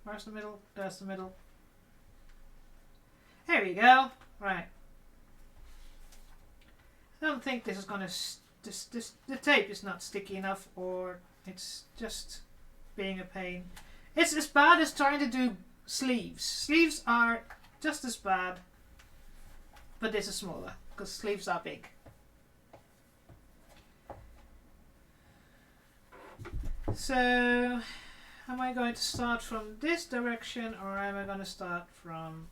Where's the middle? There's the middle. There we go. Right. I don't think this is gonna. The tape is not sticky enough, or it's just being a pain. It's as bad as trying to do sleeves. Sleeves are just as bad, but this is smaller because sleeves are big. So, am I going to start from this direction or am I going to start from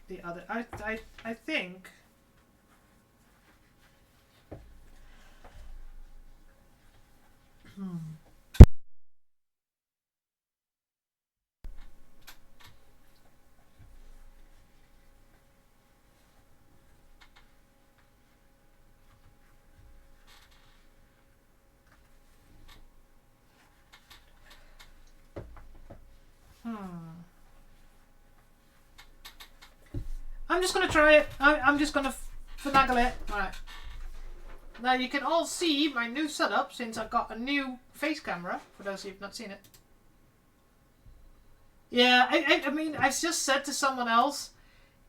the other? I think I'm just going to try it. I'm just going to finagle it. Right. Now you can all see my new setup since I've got a new face camera, for those of you who've not seen it. Yeah, I mean, I just said to someone else,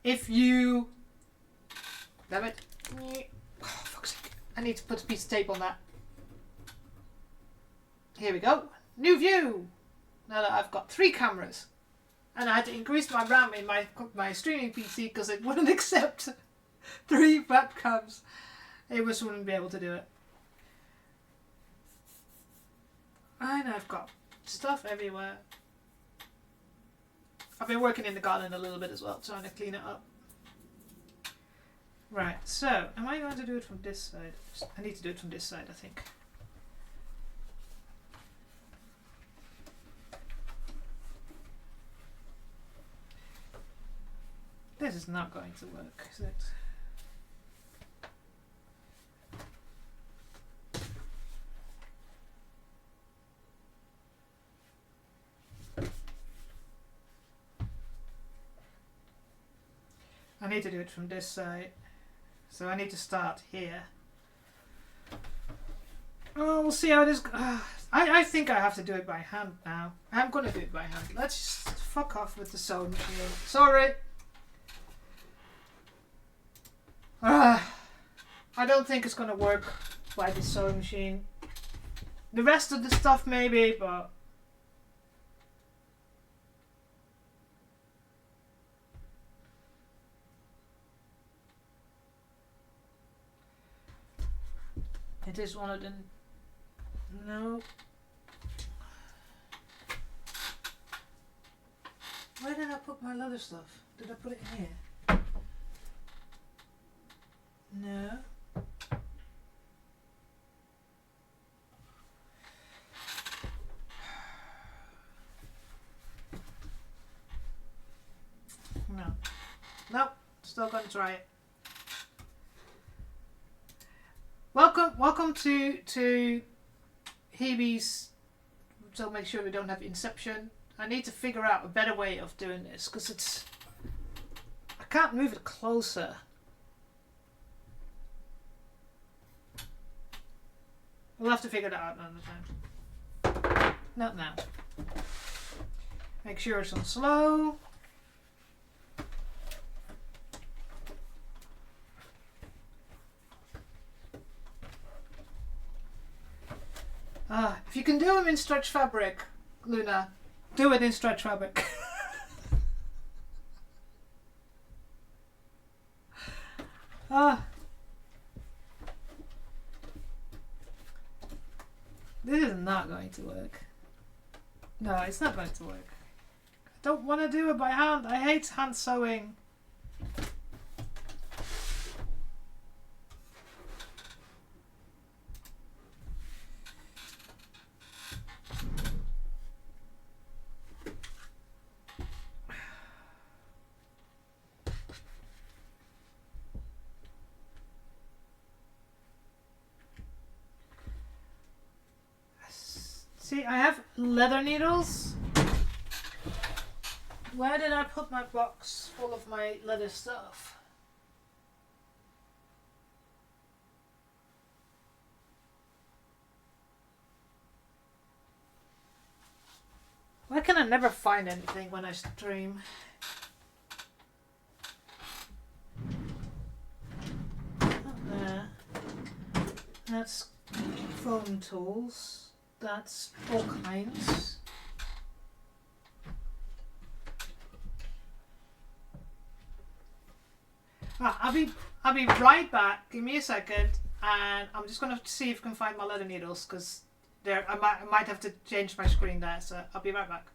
if you... Damn it. Oh, fuck's sake. I need to put a piece of tape on that. Here we go. New view. Now that I've got 3 cameras. And I had to increase my RAM in my streaming PC because it wouldn't accept 3 webcams. It just wouldn't be able to do it. And I've got stuff everywhere. I've been working in the garden a little bit as well, trying to clean it up. Right, so am I going to do it from this side? I need to do it from this side, I think. This is not going to work, is it? I need to do it from this side, so I need to start here. Oh, we'll see how this goes. I think I have to do it by hand now. I'm gonna do it by hand. Let's just fuck off with the sewing machine. Sorry. I don't think it's gonna work by the sewing machine. The rest of the stuff maybe, but it is one of the... No. Where did I put my leather stuff? Did I put it in here? No. No. Nope. Still gonna try it. Welcome to Hebe's. So make sure we don't have Inception. I need to figure out a better way of doing this because it's... I can't move it closer. We'll have to figure that out another time. Not now. Make sure it's on slow. If you can do them in stretch fabric, Luna, do it in stretch fabric. This is not going to work. No, it's not going to work. I don't want to do it by hand. I hate hand sewing. See, I have leather needles. Where did I put my box full of my leather stuff? Why can I never find anything when I stream? Not there. That's foam tools. That's all kinds. I'll be right back. Give me a second, and I'm just gonna see if I can find my leather needles because there I might have to change my screen there. So I'll be right back.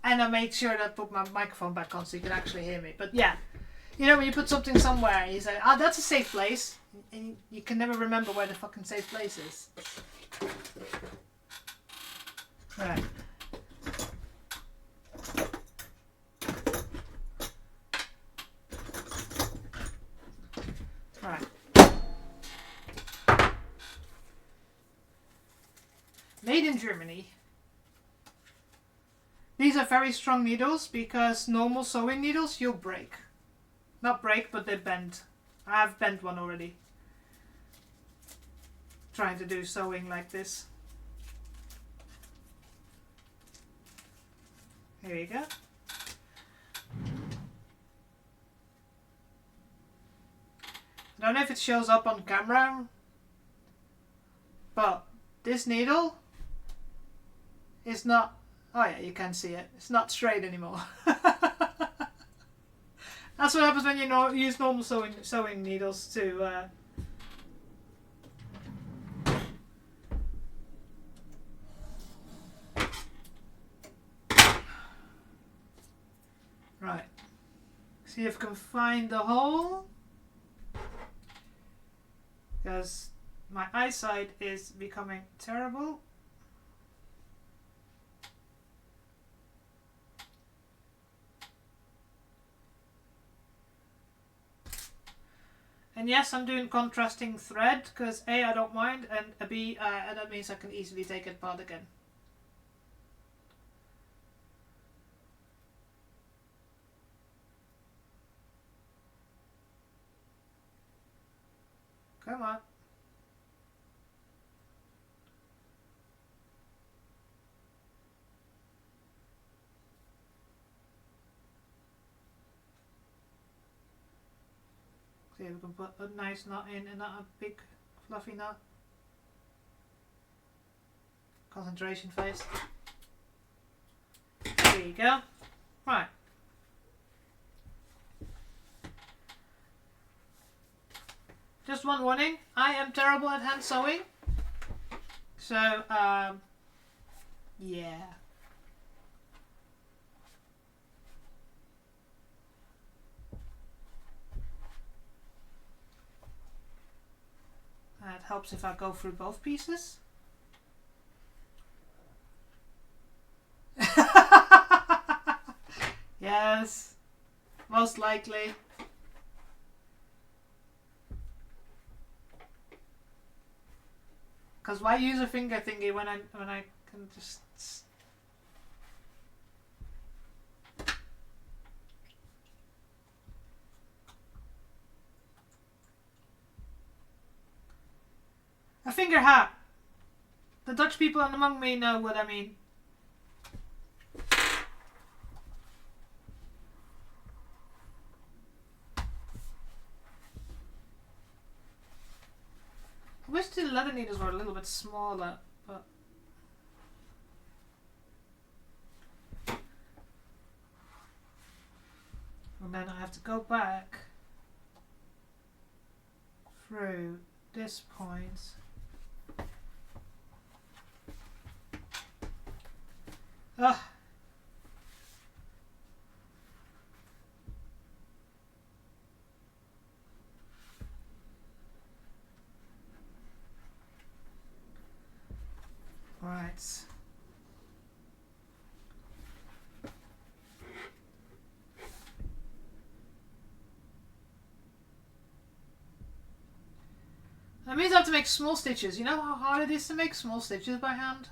And I made sure that I put my microphone back on so you can actually hear me. But yeah, you know when you put something somewhere and you say, "Ah, that's a safe place," and you can never remember where the fucking safe place is. Right. Right. Made in Germany. These are very strong needles because normal sewing needles you'll break. Not break, but they bend. I have bent one already. Trying to do sewing like this. Here you go. I don't know if it shows up on camera, but this needle is not... Oh yeah, you can see it. It's not straight anymore. That's what happens when you use normal sewing needles to... Right. See if I can find the hole. Because My eyesight is becoming terrible. And yes, I'm doing contrasting thread because A, I don't mind, and B, and that means I can easily take it apart again. Come on. See if we can put a nice knot in and not a big fluffy knot. Concentration phase. There you go. Right. Just one warning, I am terrible at hand sewing. So, yeah. It helps if I go through both pieces. Yes, most likely. Because why use a finger thingy when I can just... A finger hat. The Dutch people among me know what I mean. I wish the leather needles were a little bit smaller, but... And then I have to go back through this point. Ugh. Right. That means I have to make small stitches. You know how hard it is to make small stitches by hand?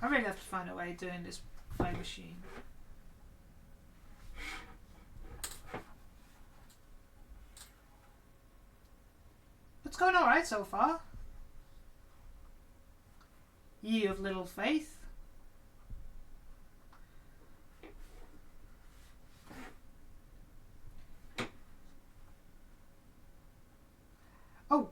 I really have to find a way of doing this by machine. It's going alright so far. Ye of little faith. Oh,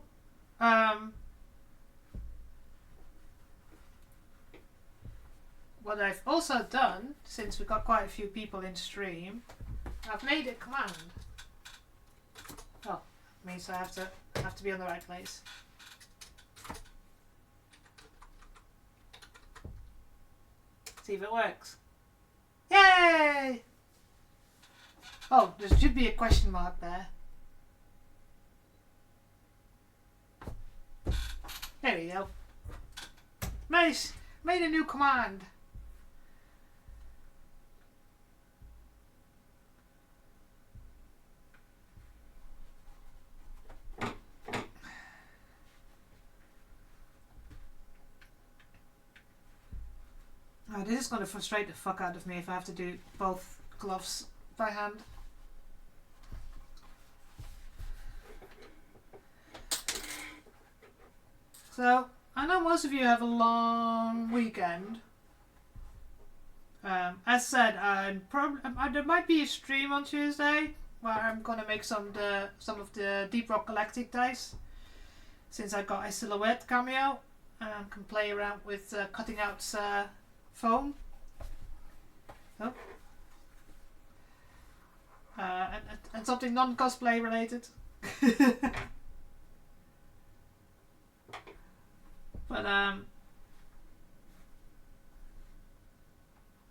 what I've also done, since we've got quite a few people in stream, I've made a command. Oh, means I have to be on the right place. See if it works. Yay! Oh, there should be a question mark there. There we go. Nice! Made a new command. Oh, this is going to frustrate the fuck out of me if I have to do both gloves by hand. So, I know most of you have a long weekend. As said, there might be a stream on Tuesday where I'm going to make some of the Deep Rock Galactic dice. Since I got a silhouette cameo and I can play around with cutting out foam. Oh. And something non-cosplay related. But I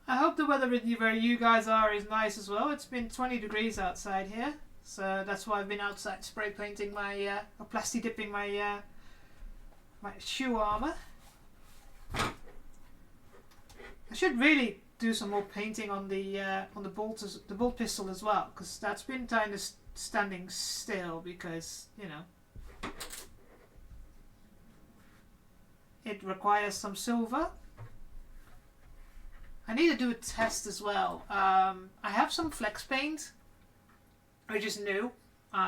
hope the weather where you guys are is nice as well. It's been 20 degrees outside here, so that's why I've been outside spray painting my, or plasti dipping my, my shoe armor. I should really do some more painting on the bolt pistol as well, because that's been kind of standing still because, you know, it requires some silver. I need to do a test as well. I have some flex paint, which is new,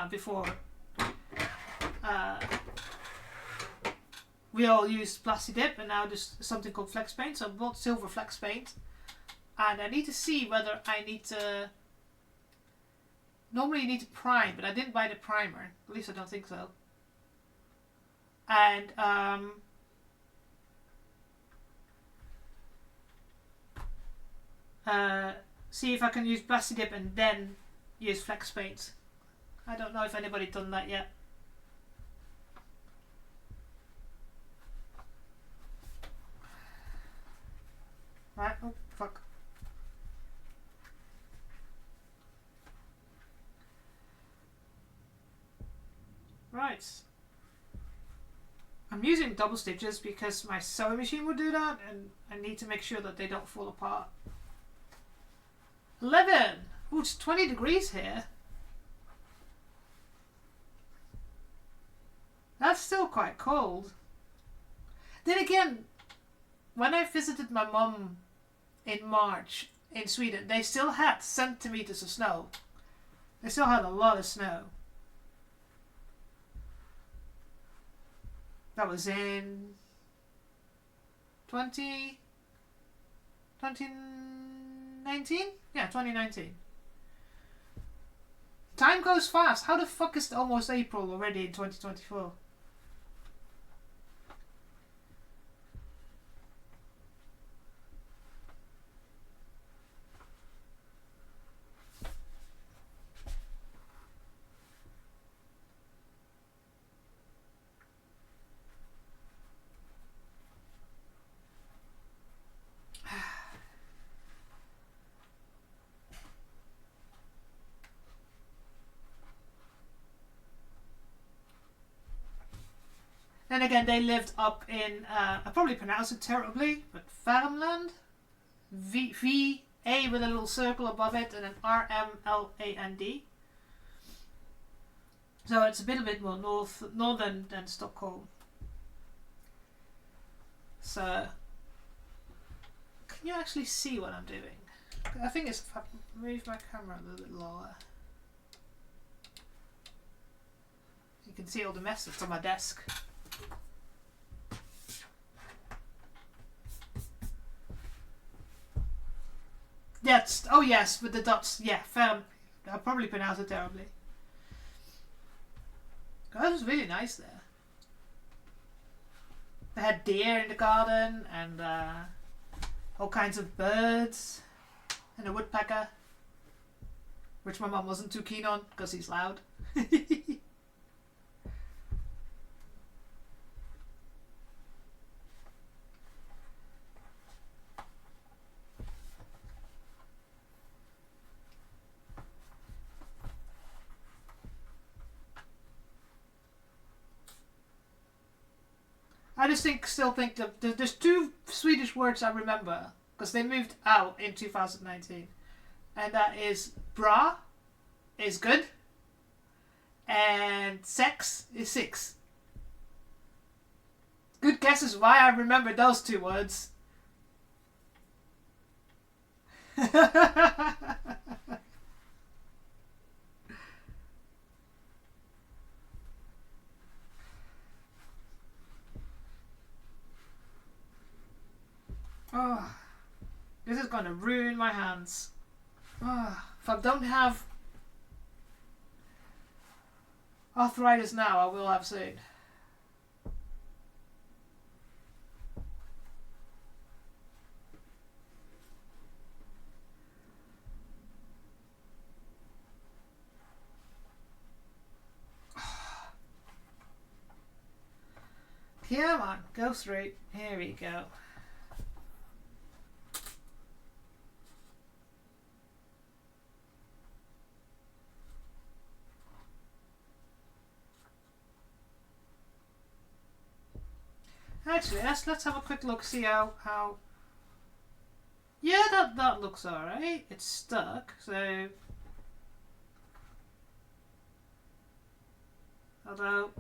before we all used plasti dip, and now there's something called flex paint, so I bought silver flex paint. And I need to see whether I need to... Normally you need to prime, but I didn't buy the primer. At least I don't think so. And see if I can use plasti dip and then use flex paint. I don't know if anybody's done that yet. Right, oh fuck. Right. I'm using double stitches because my sewing machine will do that, and I need to make sure that they don't fall apart. 11! Ooh, it's 20 degrees here. That's still quite cold. Then again, when I visited my mum in March in Sweden, they still had centimeters of snow. They still had a lot of snow. That was in 2019? Yeah, 2019. Time goes fast. How the fuck is it almost April already in 2024? Then again, they lived up in, I probably pronounce it terribly, but Värmland? V-A with a little circle above it, and then R-M-L-A-N-D. So it's a bit more northern than Stockholm. So, can you actually see what I'm doing? I think it's if I move my camera a little bit lower. You can see all the mess that's on my desk. Yes, oh yes, with the dots. Yeah, I'll probably pronounce it terribly. That was really nice there. They had deer in the garden and all kinds of birds and a woodpecker, which my mum wasn't too keen on because he's loud. I just still think that there's two Swedish words I remember because they moved out in 2019, and that is bra is good and sex is six. Good guesses why I remember those two words. Oh, this is going to ruin my hands. Oh, if I don't have arthritis now, I will have soon. Come on, go through. Here we go. Actually, let's have a quick look, see how. Yeah, that looks alright. It's stuck, so. Although,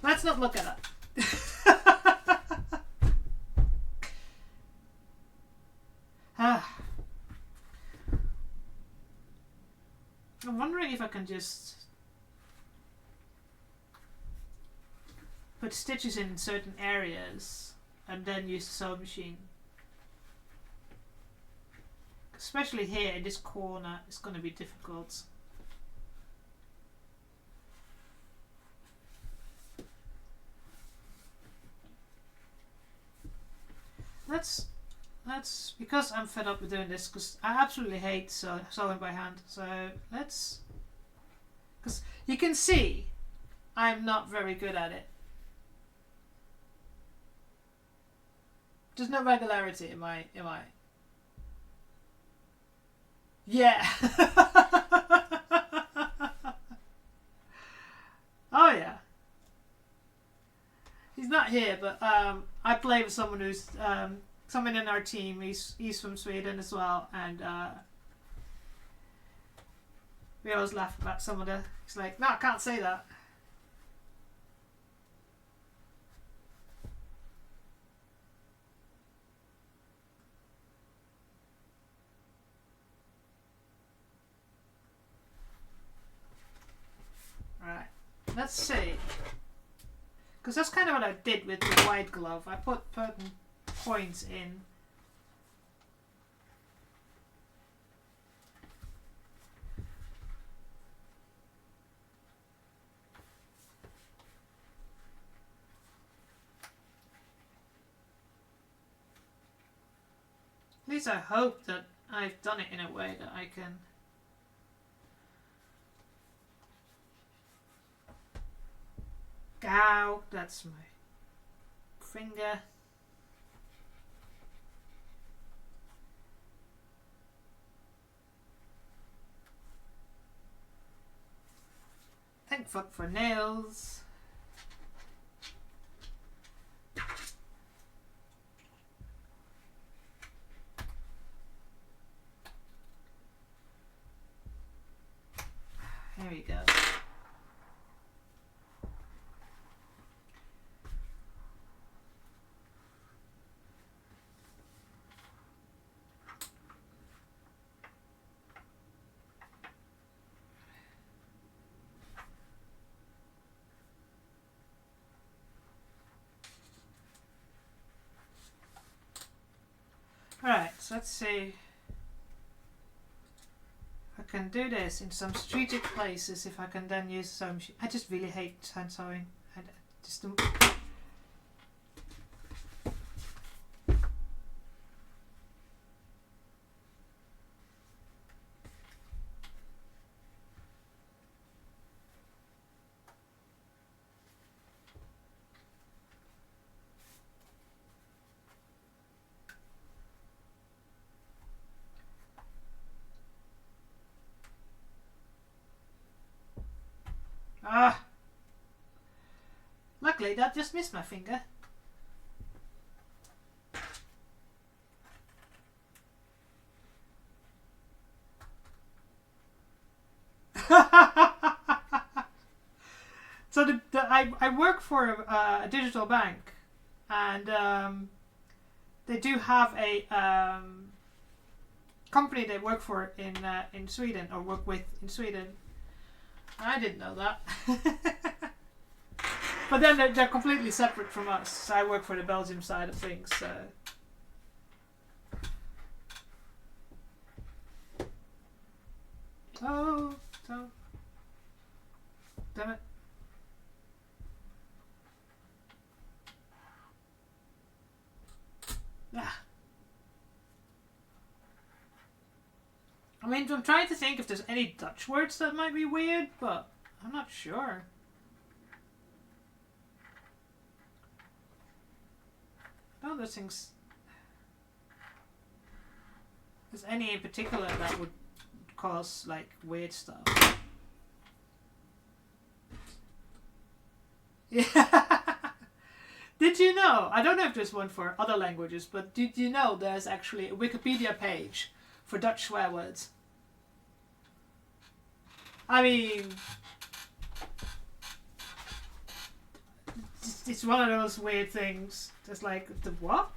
let's not look at it. I'm wondering if I can just put stitches in certain areas and then use the sewing machine. Especially here in this corner, it's going to be difficult. That's because I'm fed up with doing this, because I absolutely hate sewing by hand. So let's, because you can see I'm not very good at it. There's no regularity in my yeah. Oh yeah. He's not here, but I play with someone who's someone in our team. He's from Sweden as well, and we always laugh about some of the. He's like, no, I can't say that. Right, let's see. Because that's kind of what I did with the white glove. I put certain points in. At least I hope that I've done it in a way that I can. Ow, that's my finger. Thank fuck for nails. There we go. Alright, so let's see. I can do this in some strategic places if I can then use the sewing machine. I just really hate hand sewing. I just don't. Ah! Luckily, that just missed my finger. So I work for a digital bank, and they do have a company they work for in Sweden, or work with in Sweden. I didn't know that. But then they're completely separate from us. So I work for the Belgium side of things. So. Oh, damn it. Ah. I mean, I'm trying to think if there's any Dutch words that might be weird, but I'm not sure. No, there's things. There's any in particular that would cause like weird stuff. Yeah. Did you know? I don't know if there's one for other languages, but did you know there's actually a Wikipedia page for Dutch swear words? I mean, it's one of those weird things. Just like, the what?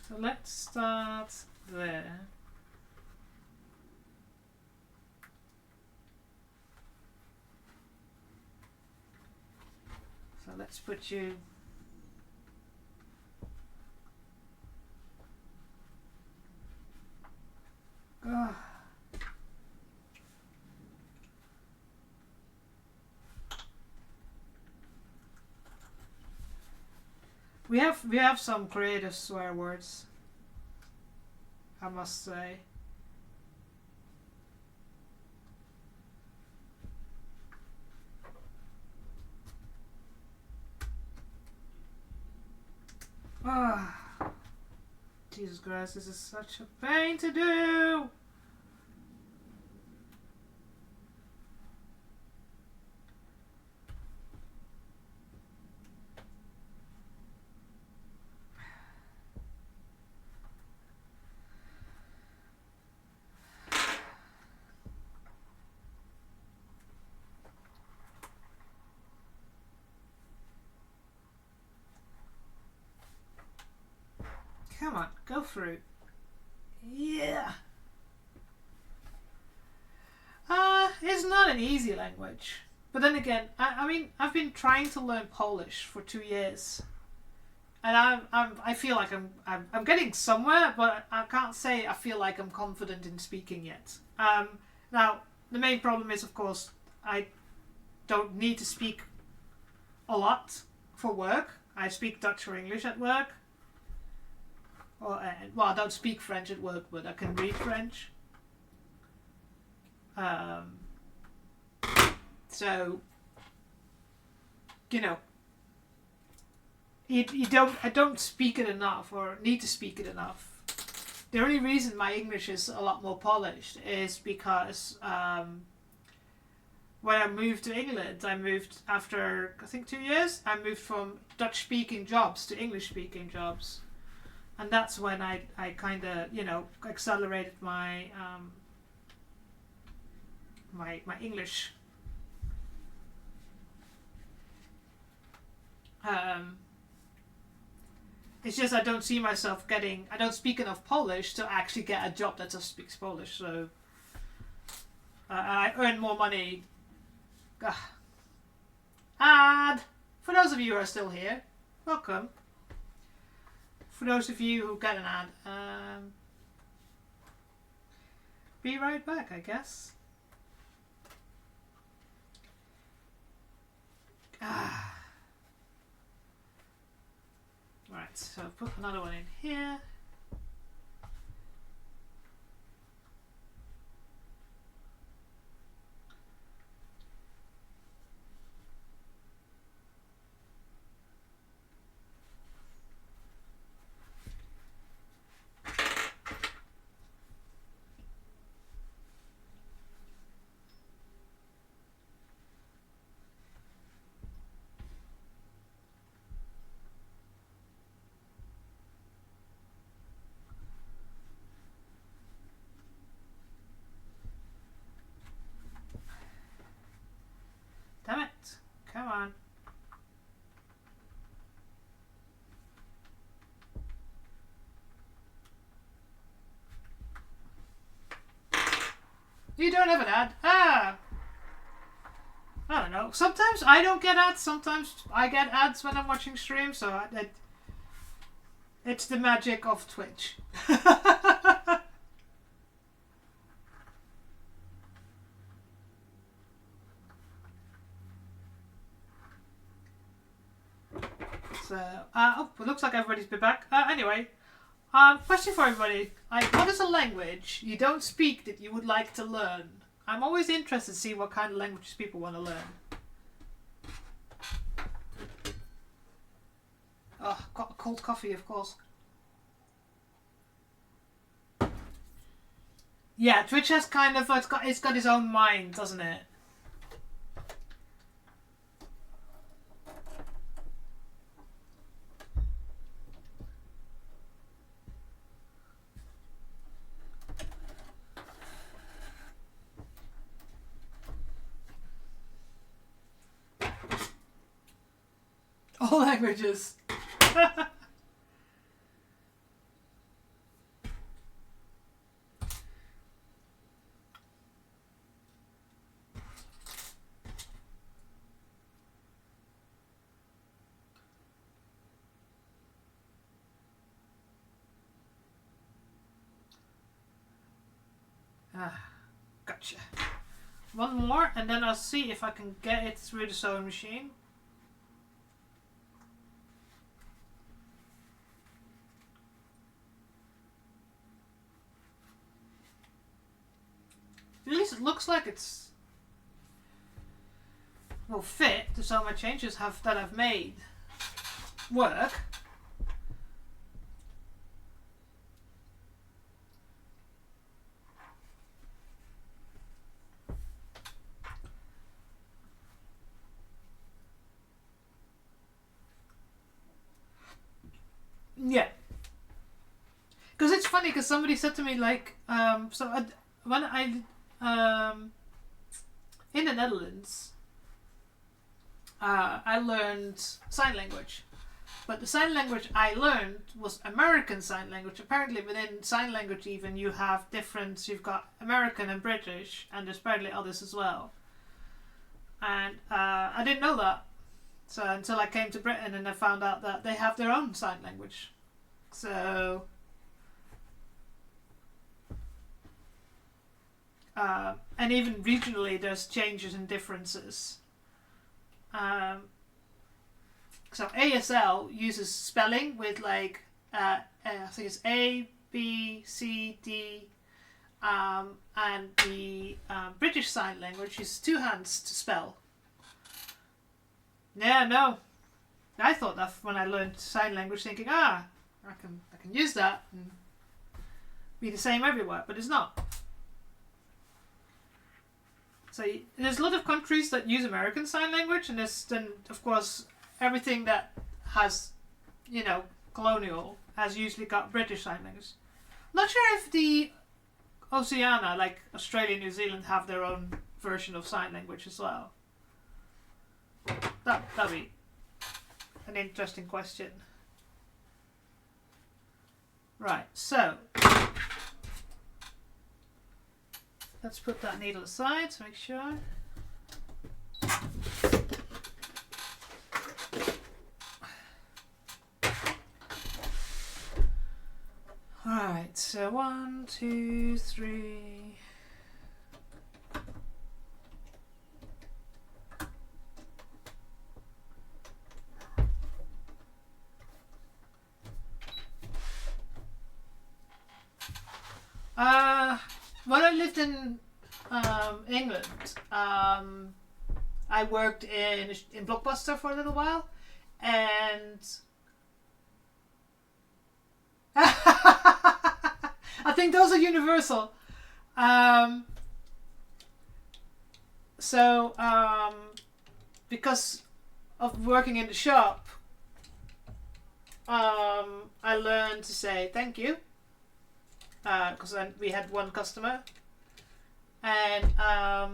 So let's start there. So let's put you... Ugh. We have some creative swear words, I must say. Ah, Jesus Christ, this is such a pain to do. Come on, go through. Yeah. It's not an easy language. But then again, I mean, I've been trying to learn Polish for 2 years. And I feel like I'm getting somewhere, but I can't say I feel like I'm confident in speaking yet. Now, the main problem is, of course, I don't need to speak a lot for work. I speak Dutch or English at work. Well, I don't speak French at work, but I can read French. So, you know, I don't speak it enough or need to speak it enough. The only reason my English is a lot more polished is because when I moved to England, I moved after, I think, 2 years. I moved from Dutch-speaking jobs to English-speaking jobs. And that's when I kind of, you know, accelerated my my English. It's just I don't see myself getting... I don't speak enough Polish to actually get a job that just speaks Polish. So I earn more money. And for those of you who are still here, welcome. For those of you who get an ad, be right back, I guess. Right, so put another one in here. Damn it. Come on. You don't have an ad? Ah! I don't know. Sometimes I don't get ads, sometimes I get ads when I'm watching streams, so it's the magic of Twitch. So, it looks like everybody's been back. Anyway, Question for everybody. What is a language you don't speak that you would like to learn? I'm always interested to see what kind of languages people want to learn. Oh, cold coffee, of course. Yeah, Twitch has kind of it's got its own mind, doesn't it? All languages. Gotcha. One more, and then I'll see if I can get it through the sewing machine. At least it looks like it's will fit to some of my changes that I've made work. Yeah. Because it's funny, because somebody said to me, like, when I, in the Netherlands, I learned sign language. But the sign language I learned was American Sign Language. Apparently within sign language even you have different, you've got American and British, and there's apparently others as well. And I didn't know that. So until I came to Britain and I found out that they have their own sign language. So and even regionally there's changes and differences. So ASL uses spelling with like I think it's A, B, C, D, and the British Sign Language uses two hands to spell. Yeah, no, I thought that when I learned sign language, thinking, I can use that and be the same everywhere, but it's not. So there's a lot of countries that use American Sign Language, and there's then of course everything that has, colonial has usually got British Sign Language. Not sure if the Oceania, like Australia, New Zealand, have their own version of sign language as well. That'd be an interesting question. Right, so let's put that needle aside to make sure. Alright, so 1, 2, 3. When I lived in England, I worked in Blockbuster for a little while, and I think those are universal. Because of working in the shop, I learned to say thank you. Because we had one customer, and I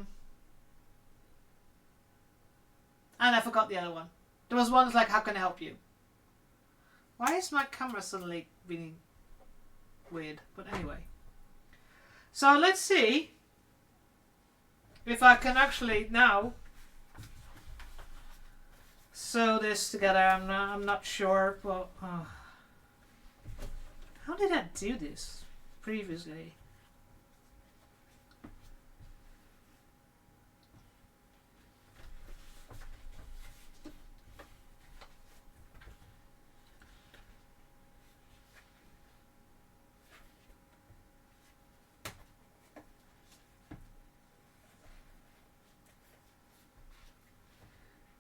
forgot the other one. There was one that's like, how can I help you? Why is my camera suddenly being weird? But anyway. So let's see if I can actually now sew this together. I'm not sure, but how did I do this previously?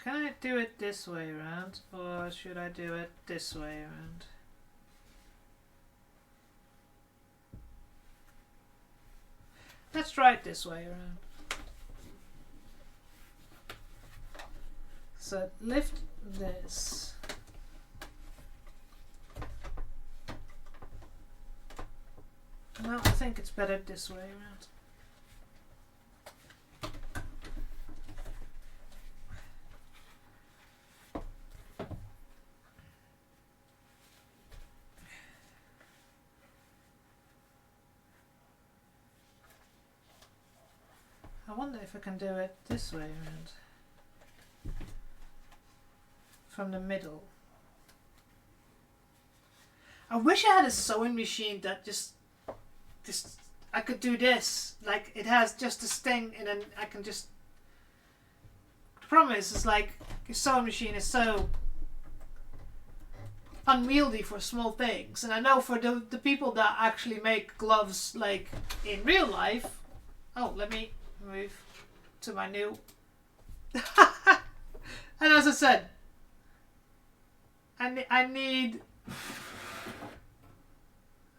Can I do it this way around, or should I do it this way around? Let's try it this way around. So lift this. No, I think it's better this way around. I wonder if I can do it this way around. From the middle. I wish I had a sewing machine that just I could do this. Like it has just this thing and then I can just... The problem is like your sewing machine is so unwieldy for small things. And I know for the people that actually make gloves like in real life... Oh, let me move to my new... And as I said, I need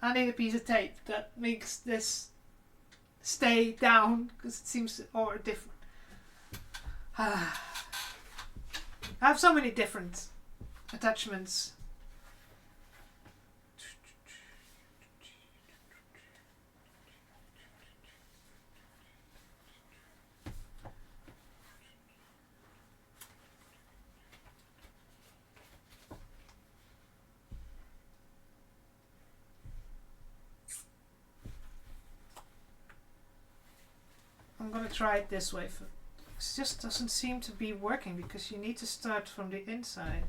a piece of tape that makes this stay down because it seems or different. I have so many different attachments. I'm gonna try it this way. It just doesn't seem to be working because you need to start from the inside.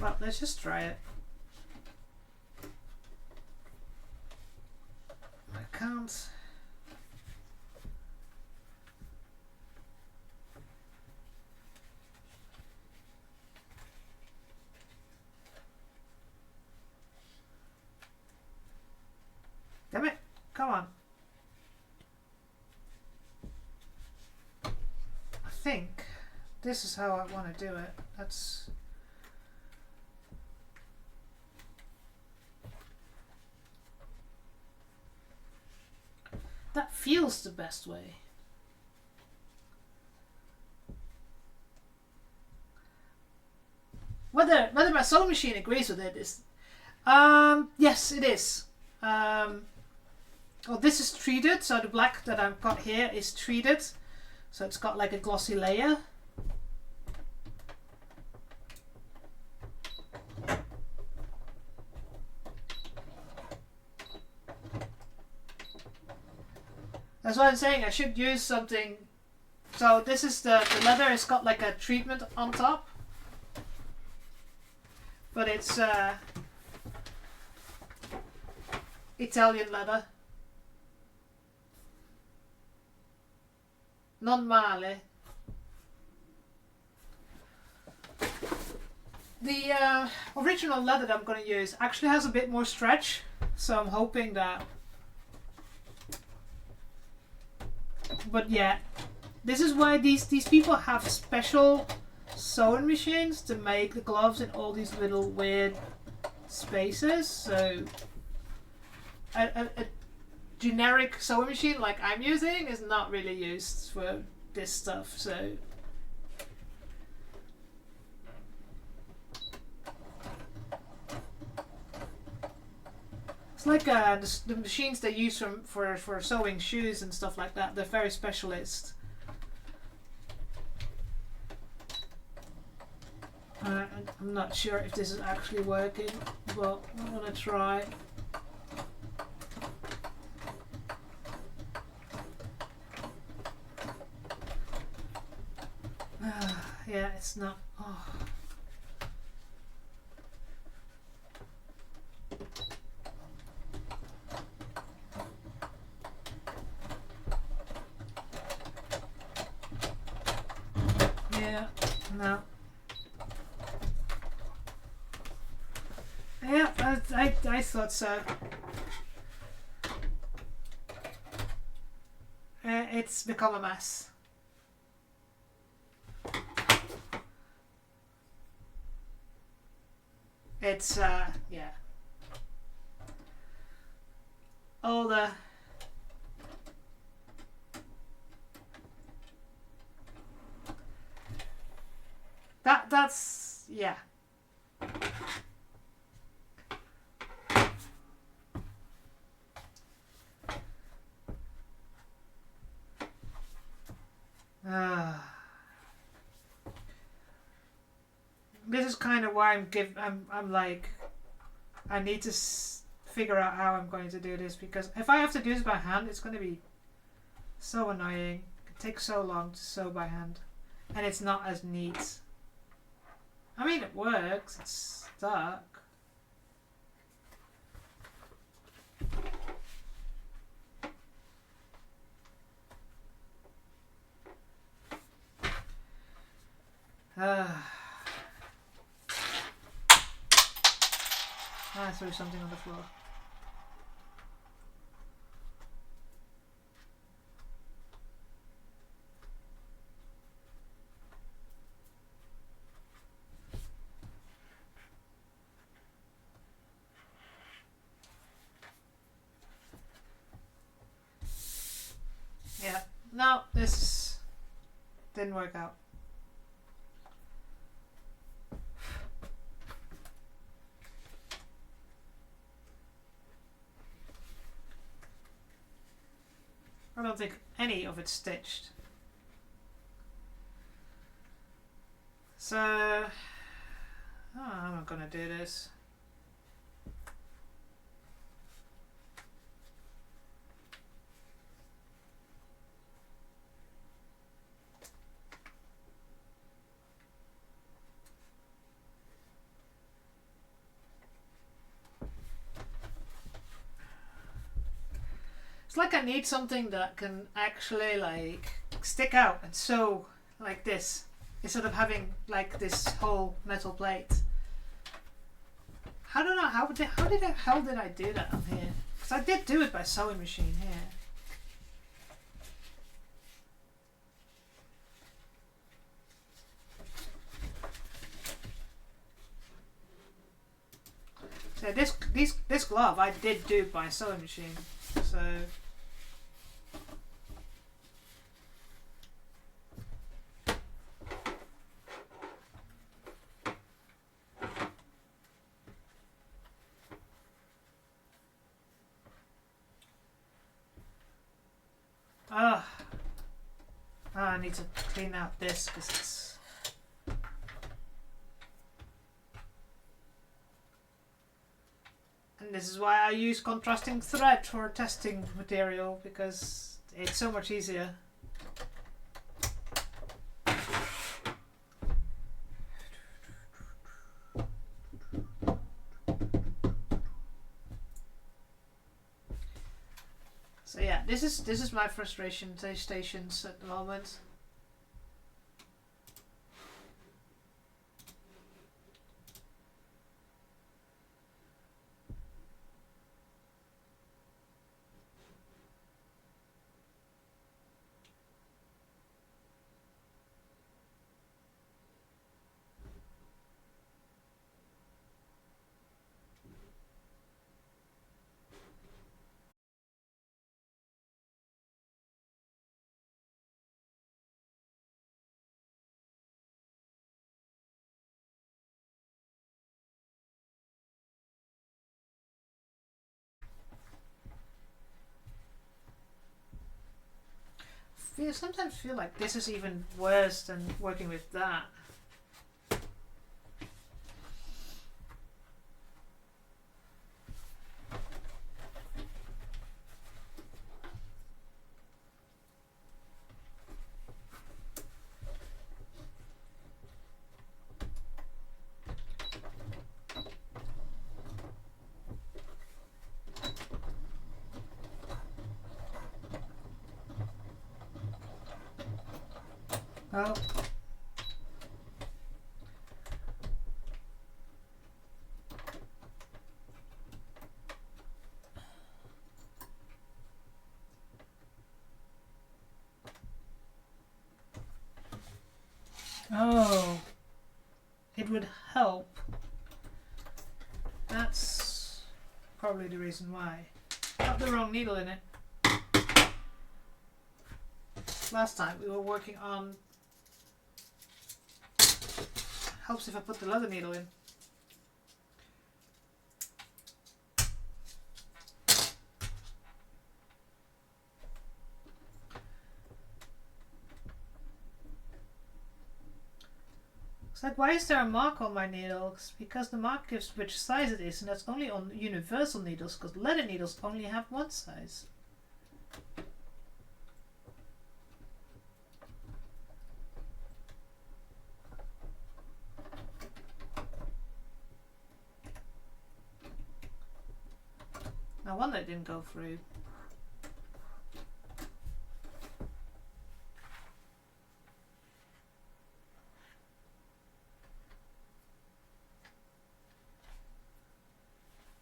Well, let's just try it. I can't. Damn it, come on. I think this is how I want to do it. That's... That feels the best way. Whether my sewing machine agrees with it is... yes, it is. Well, this is treated, so the black that I've got here is treated, so it's got like a glossy layer. That's what I'm saying, I should use something. So this is the leather, it's got like a treatment on top, but it's Italian leather. Non male. The original leather that I'm going to use actually has a bit more stretch, so I'm hoping that... But yeah, this is why these people have special sewing machines to make the gloves in all these little weird spaces. So a generic sewing machine like I'm using is not really used for this stuff. So it's like the machines they use for sewing shoes and stuff like that. They're very specialist. I'm not sure if this is actually working, but I'm gonna try. Yeah, it's not. Oh. Yeah, no. Yeah, I thought so. It's become a mess. It's, yeah. All the... That's... yeah. This is kind of why I'm like, I need to figure out how I'm going to do this, because if I have to do this by hand, it's going to be so annoying. It takes so long to sew by hand, and it's not as neat. I mean, it works. It's stuck. I threw something on the floor. Yeah, no, this didn't work out. I don't think any of it's stitched. So, I'm not gonna do this. It's like I need something that can actually like stick out and sew like this, instead of having like this whole metal plate. I don't know how the hell did I do that on here? Because I did do it by sewing machine here. So this glove I did do by sewing machine. So I need to clean out this because it's... And this is why I use contrasting thread for testing material, because it's so much easier. So yeah, this is my frustration stations at the moment. I sometimes feel like this is even worse than working with that. Oh. Oh, it would help. That's probably the reason why. Got the wrong needle in it. Last time we were working on... Helps if I put the leather needle in. It's like, why is there a mark on my needle? It's because the mark gives which size it is, and that's only on universal needles, because leather needles only have one size. No wonder it didn't go through.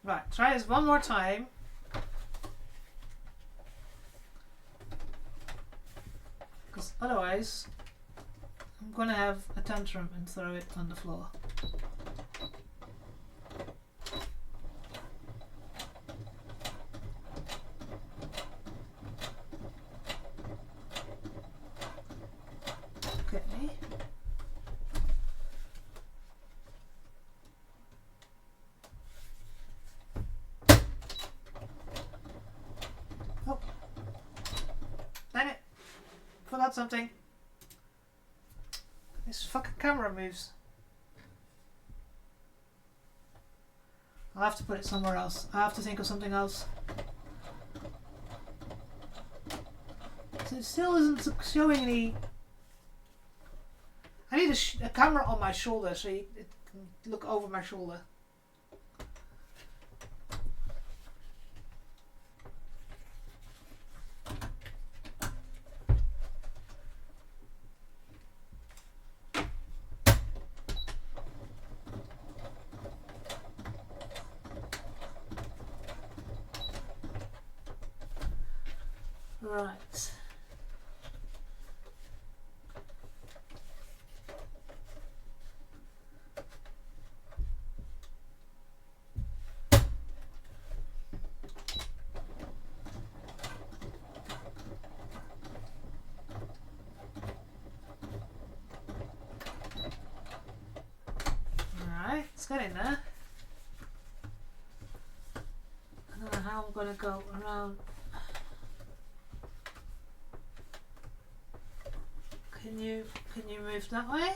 Right, try this one more time. Because otherwise, I'm gonna have a tantrum and throw it on the floor. Okay. Oh. Dang it. Forgot something. This fucking camera moves. I'll have to put it somewhere else. I have to think of something else. So it still isn't showing any... I need a camera on my shoulder so it can look over my shoulder. Right. Alright, let's get in there. I don't know how I'm going to go around. Can you move that way?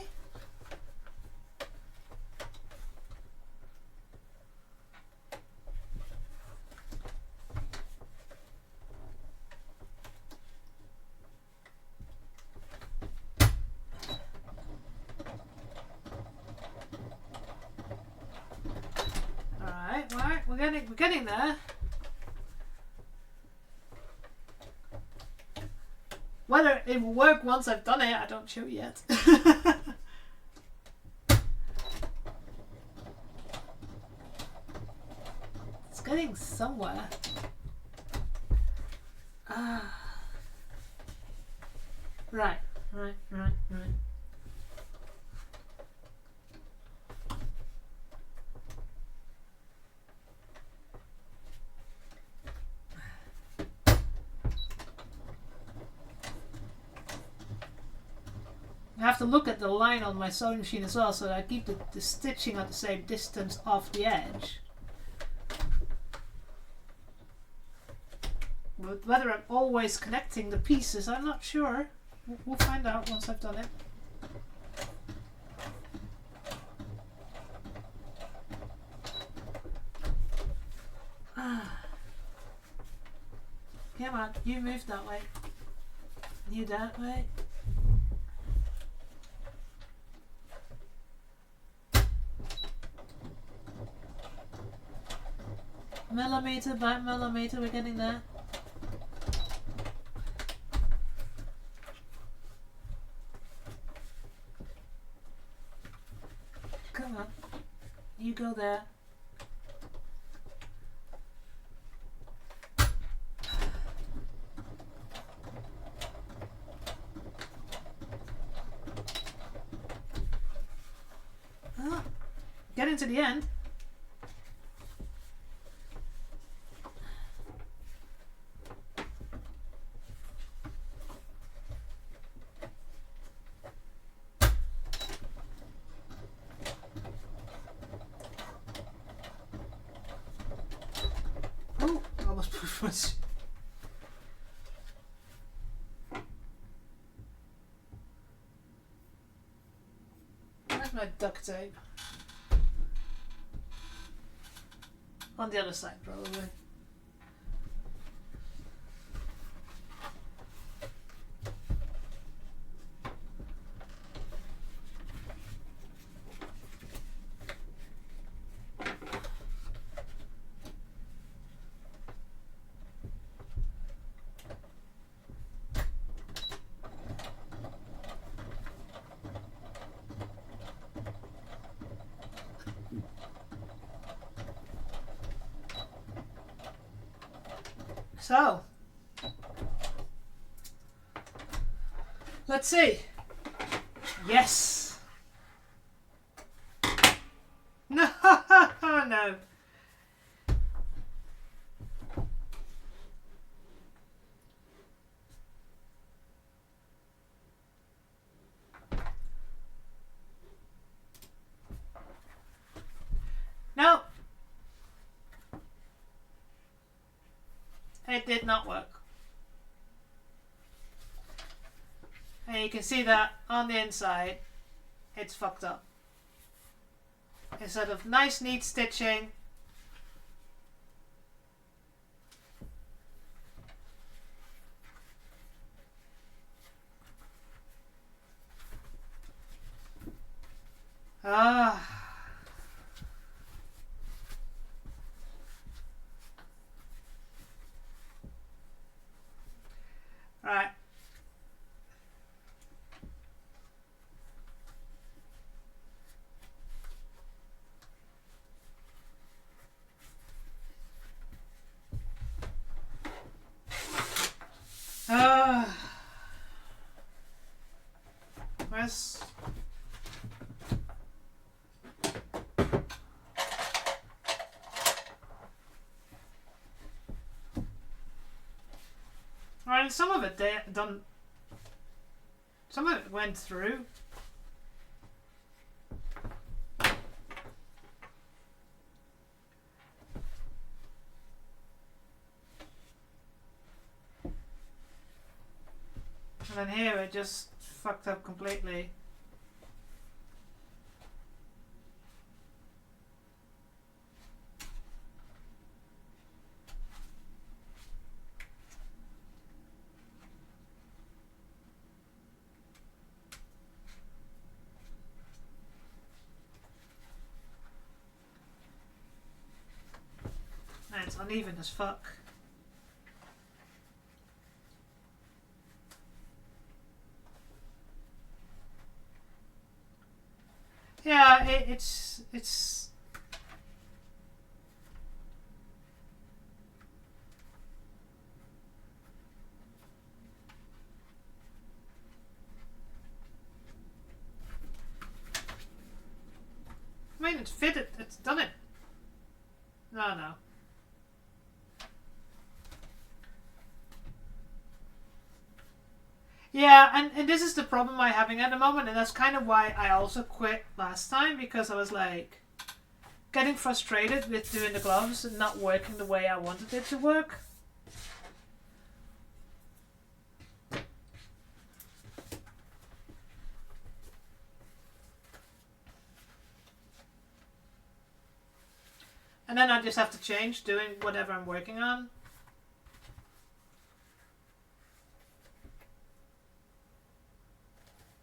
Alright, we're getting there. Whether it will work once I've done it, I don't show yet. It's getting somewhere. Right. I have to look at the line on my sewing machine as well, so that I keep the stitching at the same distance off the edge. But whether I'm always connecting the pieces, I'm not sure. We'll find out once I've done it. Come on, you move that way. You that way. Millimeter by millimeter, we're getting there. Come on, you go there. getting to the end. Oh, almost pushed once. Where's my duct tape? On the other side, probably. So, let's see. Yes. No, no. No. It did not work. And you can see that on the inside, it's fucked up. Instead of nice, neat stitching, right. Where's... Alright, some of it they done. Some of it went through. And then here it just fucked up completely. And it's uneven as fuck. Yeah, it's I mean, it's fitted, it's done it. No. Yeah, and this is the problem I'm having at the moment, and that's kind of why I also quit last time, because I was like getting frustrated with doing the gloves and not working the way I wanted it to work. And then I just have to change doing whatever I'm working on.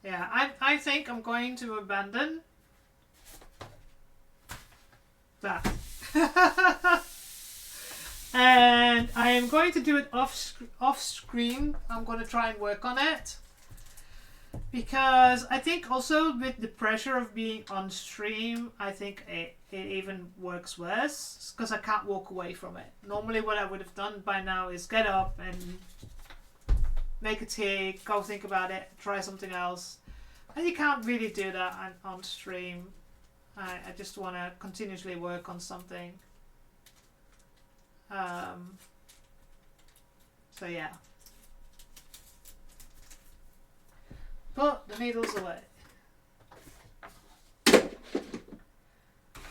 Yeah, I think I'm going to abandon that. And I am going to do it off screen. I'm going to try and work on it. Because I think also with the pressure of being on stream, I think it even works worse. Because I can't walk away from it. Normally what I would have done by now is get up and make a tea, go think about it, try something else. And you can't really do that on stream. I just want to continuously work on something. So yeah. Put the needles away.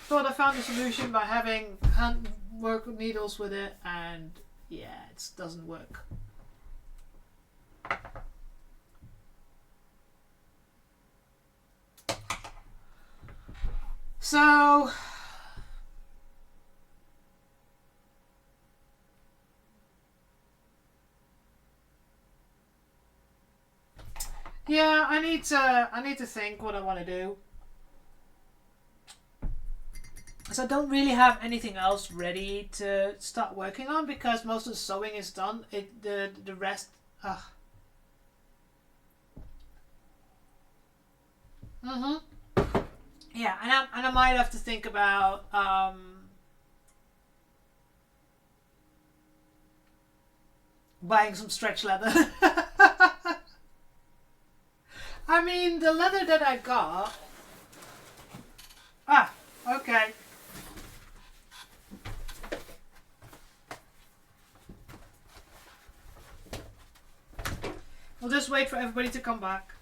Thought I found a solution by having hand work needles with it, and yeah, it doesn't work. So yeah, I need to think what I want to do. So I don't really have anything else ready to start working on because most of the sewing is done. The rest. Yeah, and I might have to think about buying some stretch leather. I mean, the leather that I got. Okay. We'll just wait for everybody to come back.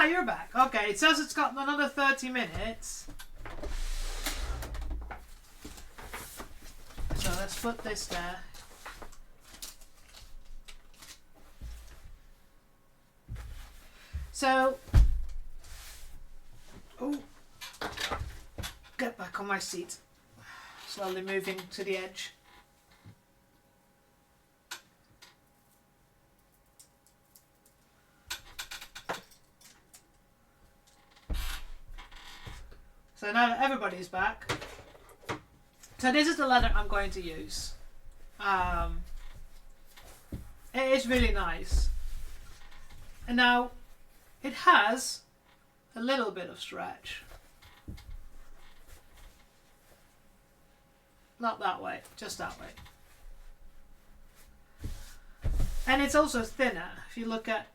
You're back. Okay, it says it's got another 30 minutes. So let's put this there. So, get back on my seat. Slowly moving to the edge. So now that everybody's back, so this is the leather I'm going to use. It is really nice. And now it has a little bit of stretch. Not that way, just that way. And it's also thinner. If you look at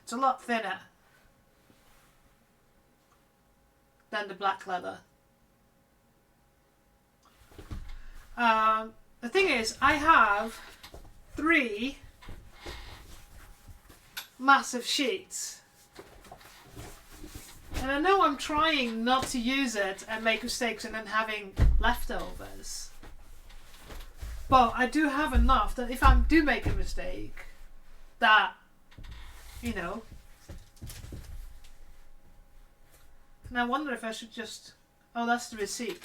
it's a lot thinner than the black leather. The thing is, I have 3 massive sheets. And I know I'm trying not to use it and make mistakes and then having leftovers. But I do have enough that if I do make a mistake, that, you know. And I wonder if I should just... Oh, that's the receipt.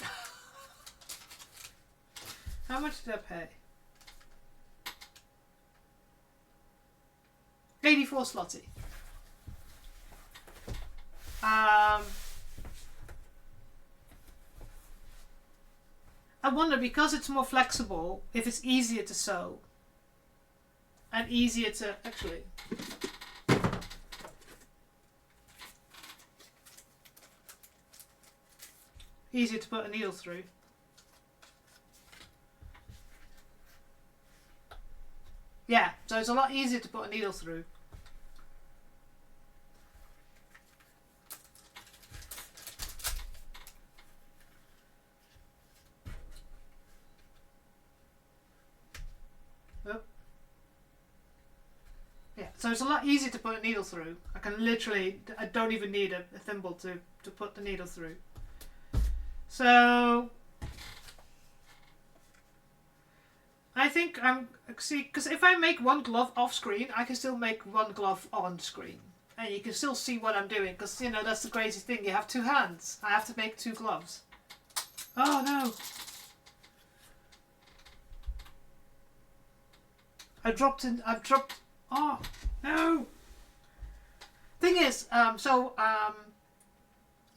How much did I pay? 84 zloty. I wonder, because it's more flexible, if it's easier to sew. And easier to... Actually... Easier to put a needle through. Yeah, so it's a lot easier to put a needle through. Oh. Yeah, so it's a lot easier to put a needle through. I can literally, I don't even need a thimble to put the needle through. So I think because if I make one glove off screen, I can still make one glove on screen. And you can still see what I'm doing, because, you know, that's the crazy thing. You have 2 hands. I have to make 2 gloves. Oh, no. I've dropped... Oh, no. Thing is,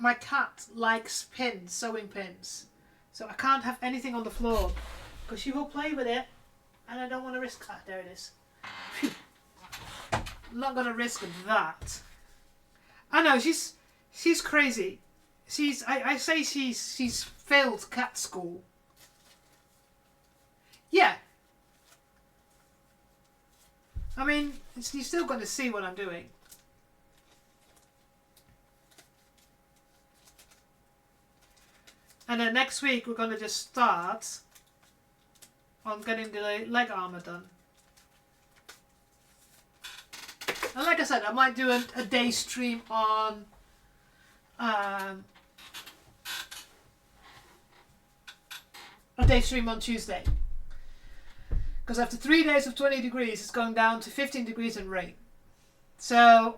my cat likes pins, sewing pins. So I can't have anything on the floor, because she will play with it and I don't want to risk that. There it is. Phew. I'm not going to risk that. I know, she's crazy. I say she's failed cat school. Yeah. I mean, you're still going to see what I'm doing. And then next week we're going to just start on getting the leg armor done. And like I said, I might do a day stream on Tuesday. Because after 3 days of 20 degrees, it's going down to 15 degrees and rain. So,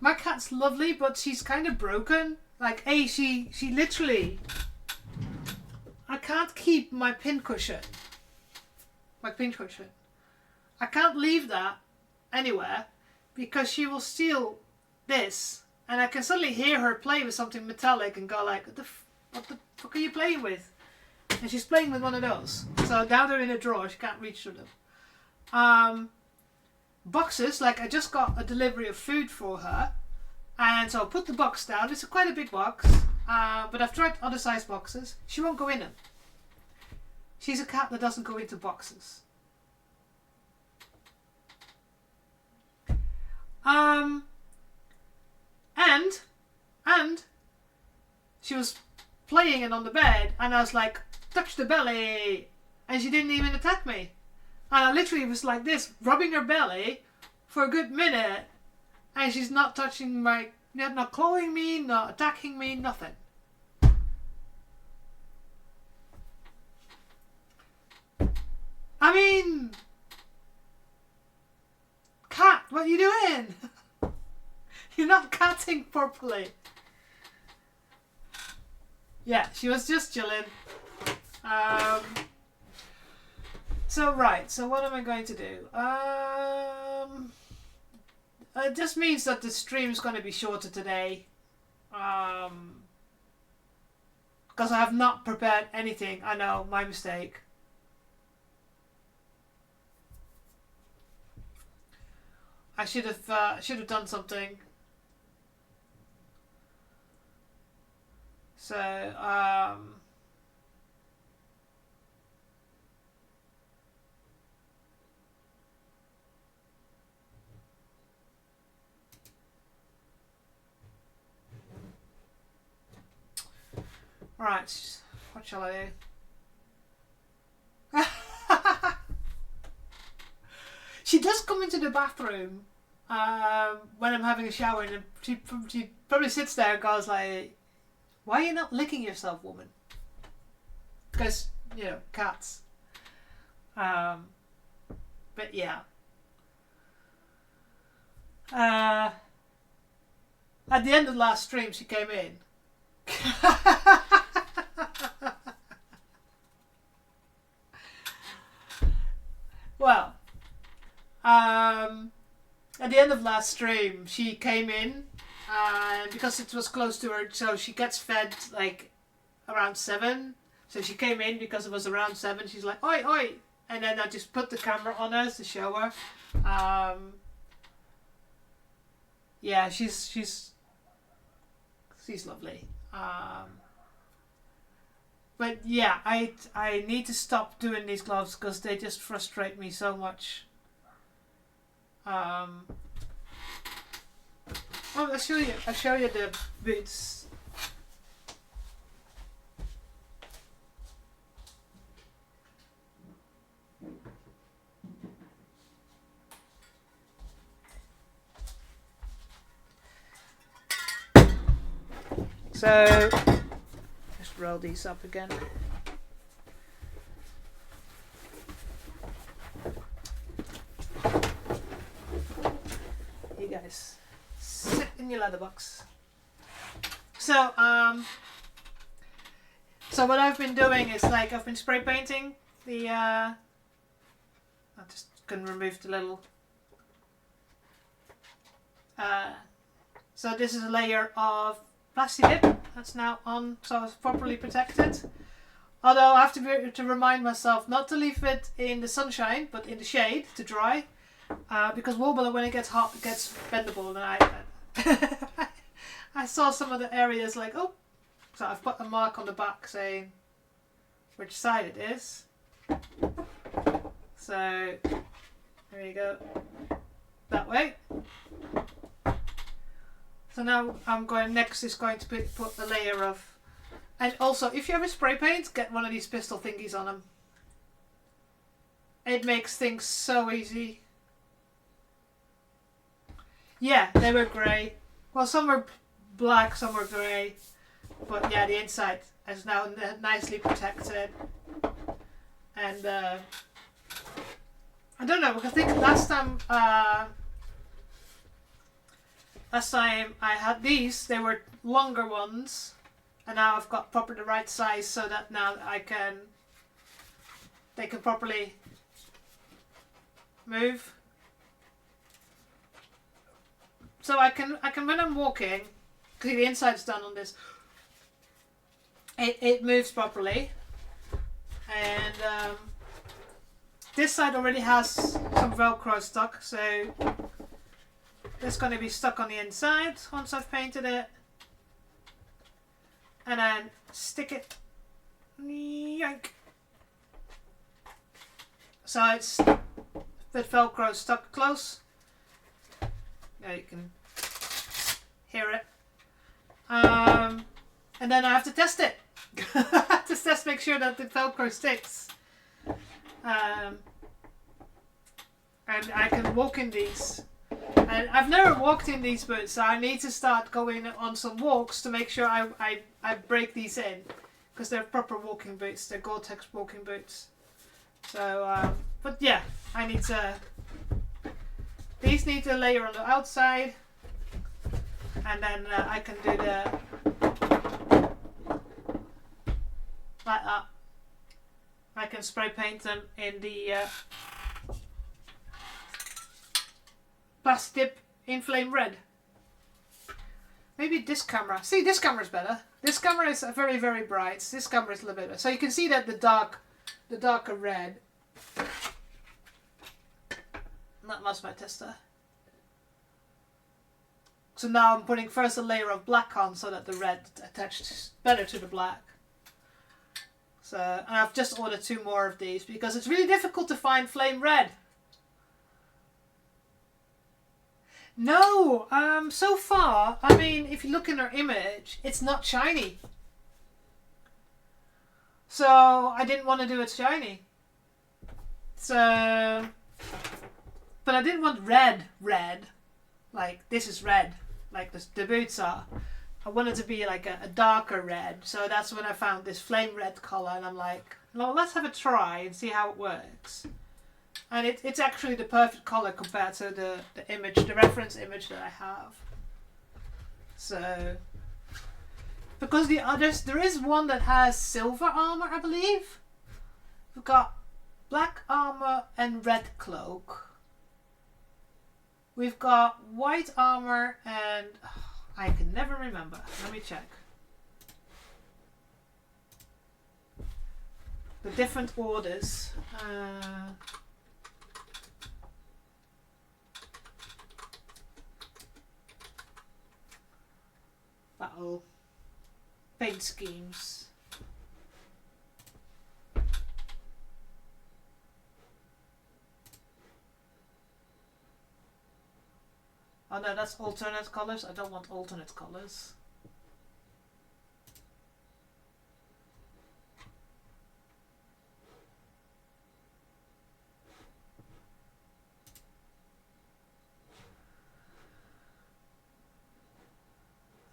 my cat's lovely, but she's kind of broken. Like, she literally... I can't keep my pincushion. I can't leave that anywhere because she will steal this. And I can suddenly hear her play with something metallic and go like, what the fuck are you playing with? And she's playing with one of those. So now they're in a drawer, she can't reach through them. Boxes, like I just got a delivery of food for her. And so I put the box down. It's quite a big box. But I've tried other size boxes. She won't go in them. She's a cat that doesn't go into boxes. And she was playing it on the bed, and I was like, touch the belly, and she didn't even attack me. And I literally was like this, rubbing her belly for a good minute, and she's not touching my, not clawing me, not attacking me, nothing. I mean, cat, what are you doing? You're not catting properly. Yeah, she was just chilling. So what am I going to do? It just means that the stream's going to be shorter today. Because I have not prepared anything. I know, my mistake. I should have done something. So, right, what shall I do? She does come into the bathroom when I'm having a shower, and she probably sits there and goes like, why are you not licking yourself, woman? Because, cats. But yeah. At the end of the last stream, she came in. Well, at the end of last stream, she came in. Because it was close to her, so she gets fed like around 7. So she came in because it was around 7. She's like, oi, oi. And then I just put the camera on her to show her. Yeah, she's lovely. But yeah, I need to stop doing these gloves because they just frustrate me so much. Oh, I'll show you the boots. So, just roll these up again. You guys sit in your leather box. So what I've been doing is like I've been spray painting the I just can remove the little so this is a layer of plastic dip that's now on, so it's properly protected. Although I have to remind myself not to leave it in the sunshine, but in the shade to dry. Because Warbler, when it gets hot, it gets bendable. And I saw some of the areas like, oh, so I've put a mark on the back saying which side it is. So there you go, that way. So now I'm going, next is going to put a layer of, and also if you have a spray paint, get one of these pistol thingies on them. It makes things so easy. Yeah, they were grey. Well, some were black, some were grey. But yeah, the inside is now nicely protected. And I don't know, because I think last time I had these, they were longer ones. And now I've got proper the right size so that now they can properly move. So I can when I'm walking, because the inside's done on this, it moves properly. And this side already has some Velcro stuck, so it's going to be stuck on the inside once I've painted it. And then stick it, yank. So it's the Velcro stuck close. Now you can hear it. And then I have to test it. to make sure that the Velcro sticks. And I can walk in these. And I've never walked in these boots, so I need to start going on some walks to make sure I break these in. Because they're proper walking boots, they're Gore-Tex walking boots. So, but yeah, I need to... These need a layer on the outside, and then I can do the like that. I can spray paint them in the plastic dip in flame red. Maybe this camera. See, this camera is better. This camera is very, very bright. This camera is a little bit better. So you can see that the darker red. That's my tester. So now I'm putting first a layer of black on so that the red attached better to the black. So, and I've just ordered 2 more of these because it's really difficult to find flame red. No, so far, I mean, if you look in our image, it's not shiny. So I didn't want to do it shiny. So... But I didn't want red, like this is red, like the boots are. I wanted to be like a darker red, so that's when I found this flame red colour, and I'm like, well, let's have a try and see how it works. And it's actually the perfect colour compared to the image, the reference image that I have. So, because the others, there is one that has silver armour, I believe. We've got black armour and red cloak. We've got white armor and I can never remember. Let me check. The different orders. Battle paint schemes. Oh no, that's alternate colors. I don't want alternate colors.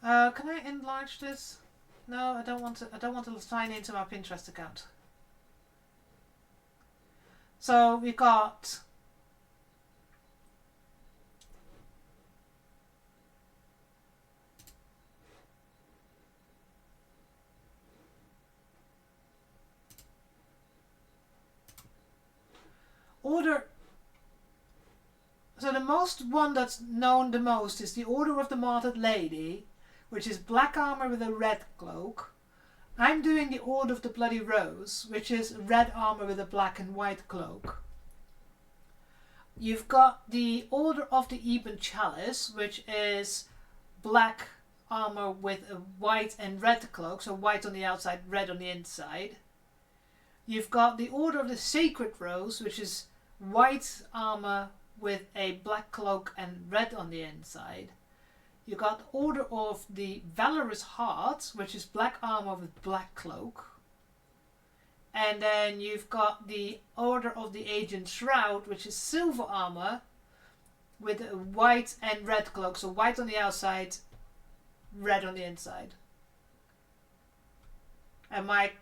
Can I enlarge this? No, I don't want to. I don't want to sign into my Pinterest account. So we got. Order. So the most one that's known the most is the Order of the Martyred Lady, which is black armor with a red cloak. I'm doing the Order of the Bloody Rose, which is red armor with a black and white cloak. You've got the Order of the Ebon Chalice, which is black armor with a white and red cloak, so white on the outside, red on the inside. You've got the Order of the Sacred Rose, which is white armor with a black cloak and red on the inside. You got Order of the Valorous Heart, which is black armor with black cloak. And then you've got the Order of the Agent Shroud, which is silver armor with a white and red cloak. So white on the outside, red on the inside. And my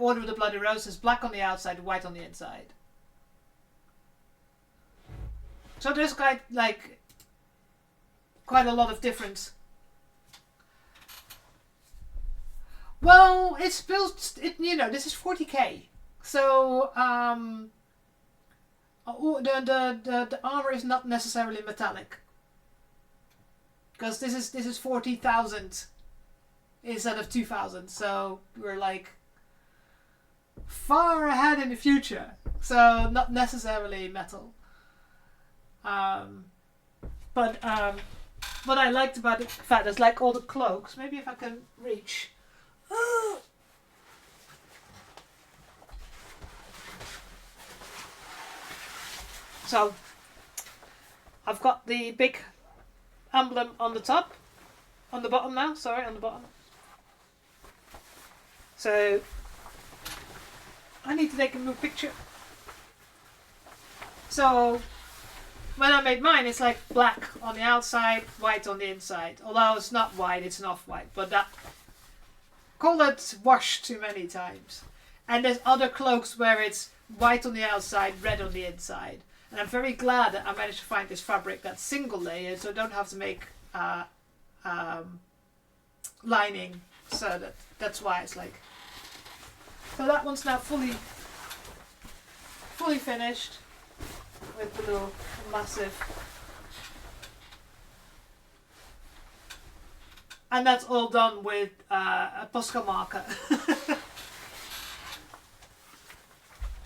Order of the Bloody Rose is black on the outside, white on the inside. So there's quite a lot of different. Well, it's built. This is 40k, so the armor is not necessarily metallic, because this is 40,000 instead of 2,000. So we're like far ahead in the future. So not necessarily metal. But what I liked about the fact is like all the cloaks. Maybe if I can reach. So I've got the big emblem on the top, on the bottom now. Sorry, on the bottom. So I need to take a new picture. So when I made mine, it's like black on the outside, white on the inside. Although it's not white, it's an off-white. But that, call it washed too many times. And there's other cloaks where it's white on the outside, red on the inside. And I'm very glad that I managed to find this fabric that's single layered, so I don't have to make lining. So that's why it's like. So that one's now fully finished. With blue, massive. And that's all done with a Posca marker.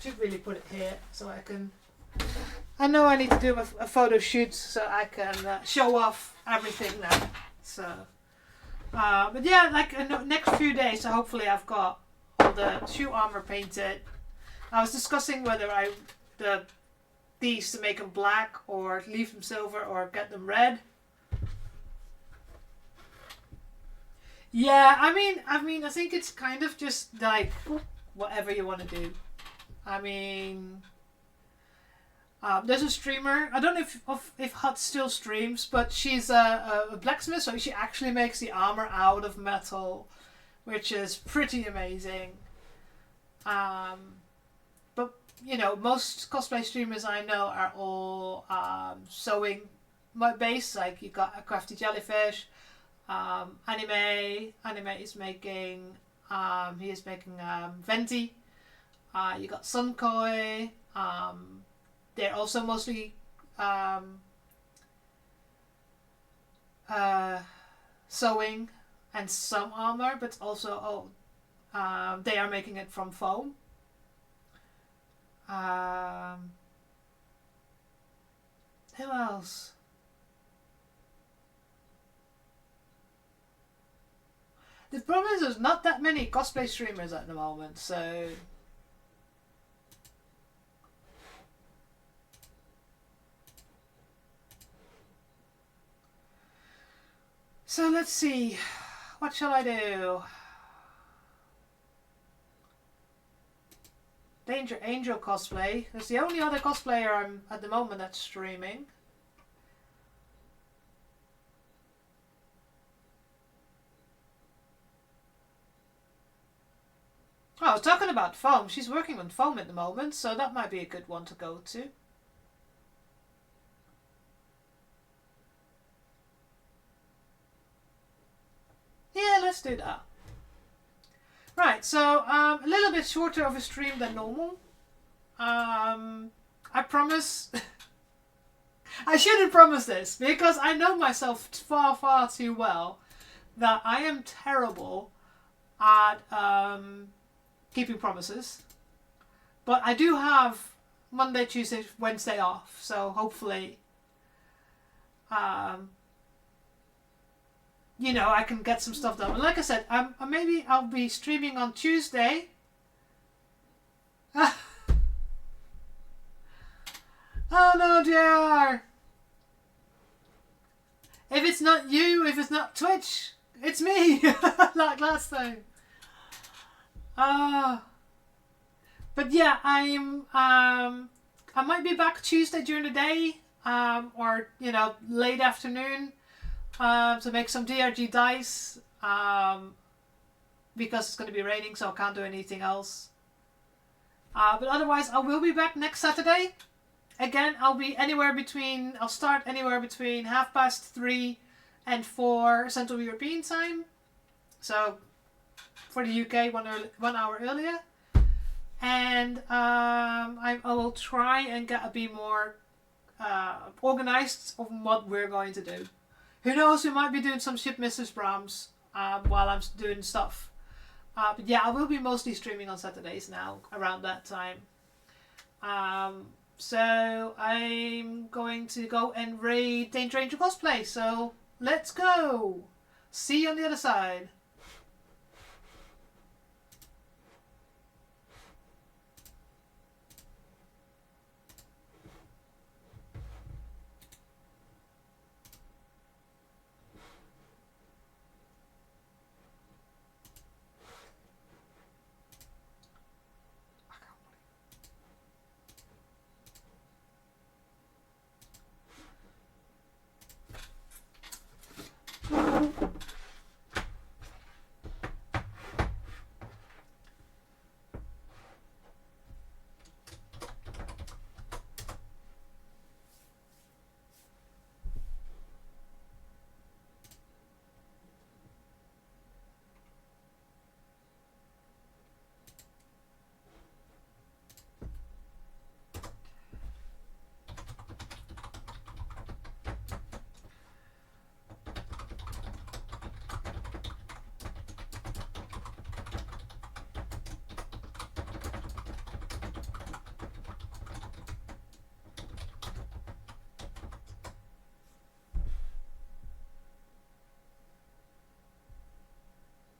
Should really put it here so I can. I know I need to do a photo shoot so I can show off everything now. So, but yeah, like in the next few days, so hopefully I've got all the shoe armor painted. I was discussing whether these to make them black or leave them silver or get them red. Yeah, I mean I think it's kind of just like whatever you want to do. I mean, there's a streamer, I don't know if Hut still streams, but she's a blacksmith, so she actually makes the armor out of metal, which is pretty amazing. But most cosplay streamers I know are all sewing based. Like you got a Crafty Jellyfish, Anime is making he is making Venti. You got Sunkoi. They're also mostly sewing and some armor, but also they are making it from foam. Who else? The problem is there's not that many cosplay streamers at the moment, so. So let's see. What shall I do? Danger Angel cosplay. That's the only other cosplayer I'm at the moment that's streaming. Oh, I was talking about foam. She's working on foam at the moment, so that might be a good one to go to. Yeah, let's do that. Right, so a little bit shorter of a stream than normal. I promise. I shouldn't promise this because I know myself far, far too well that I am terrible at keeping promises. But I do have Monday, Tuesday, Wednesday off, so hopefully, you know, I can get some stuff done. And like I said, maybe I'll be streaming on Tuesday. Oh no, JR! If it's not you, if it's not Twitch, it's me! Like last time. But yeah, I might be back Tuesday during the day, or you know, late afternoon, to make some DRG dice, because it's going to be raining, so I can't do anything else. But otherwise, I will be back next Saturday. Again, I'll start anywhere between 3:30 and 4 Central European time. So for the UK, 1 hour earlier. And I will try and get a bit more organized on what we're going to do. Who knows, we might be doing some Ship Mrs. Brahms while I'm doing stuff. But yeah, I will be mostly streaming on Saturdays now, around that time. So I'm going to go and raid Danger Angel Cosplay. So let's go! See you on the other side.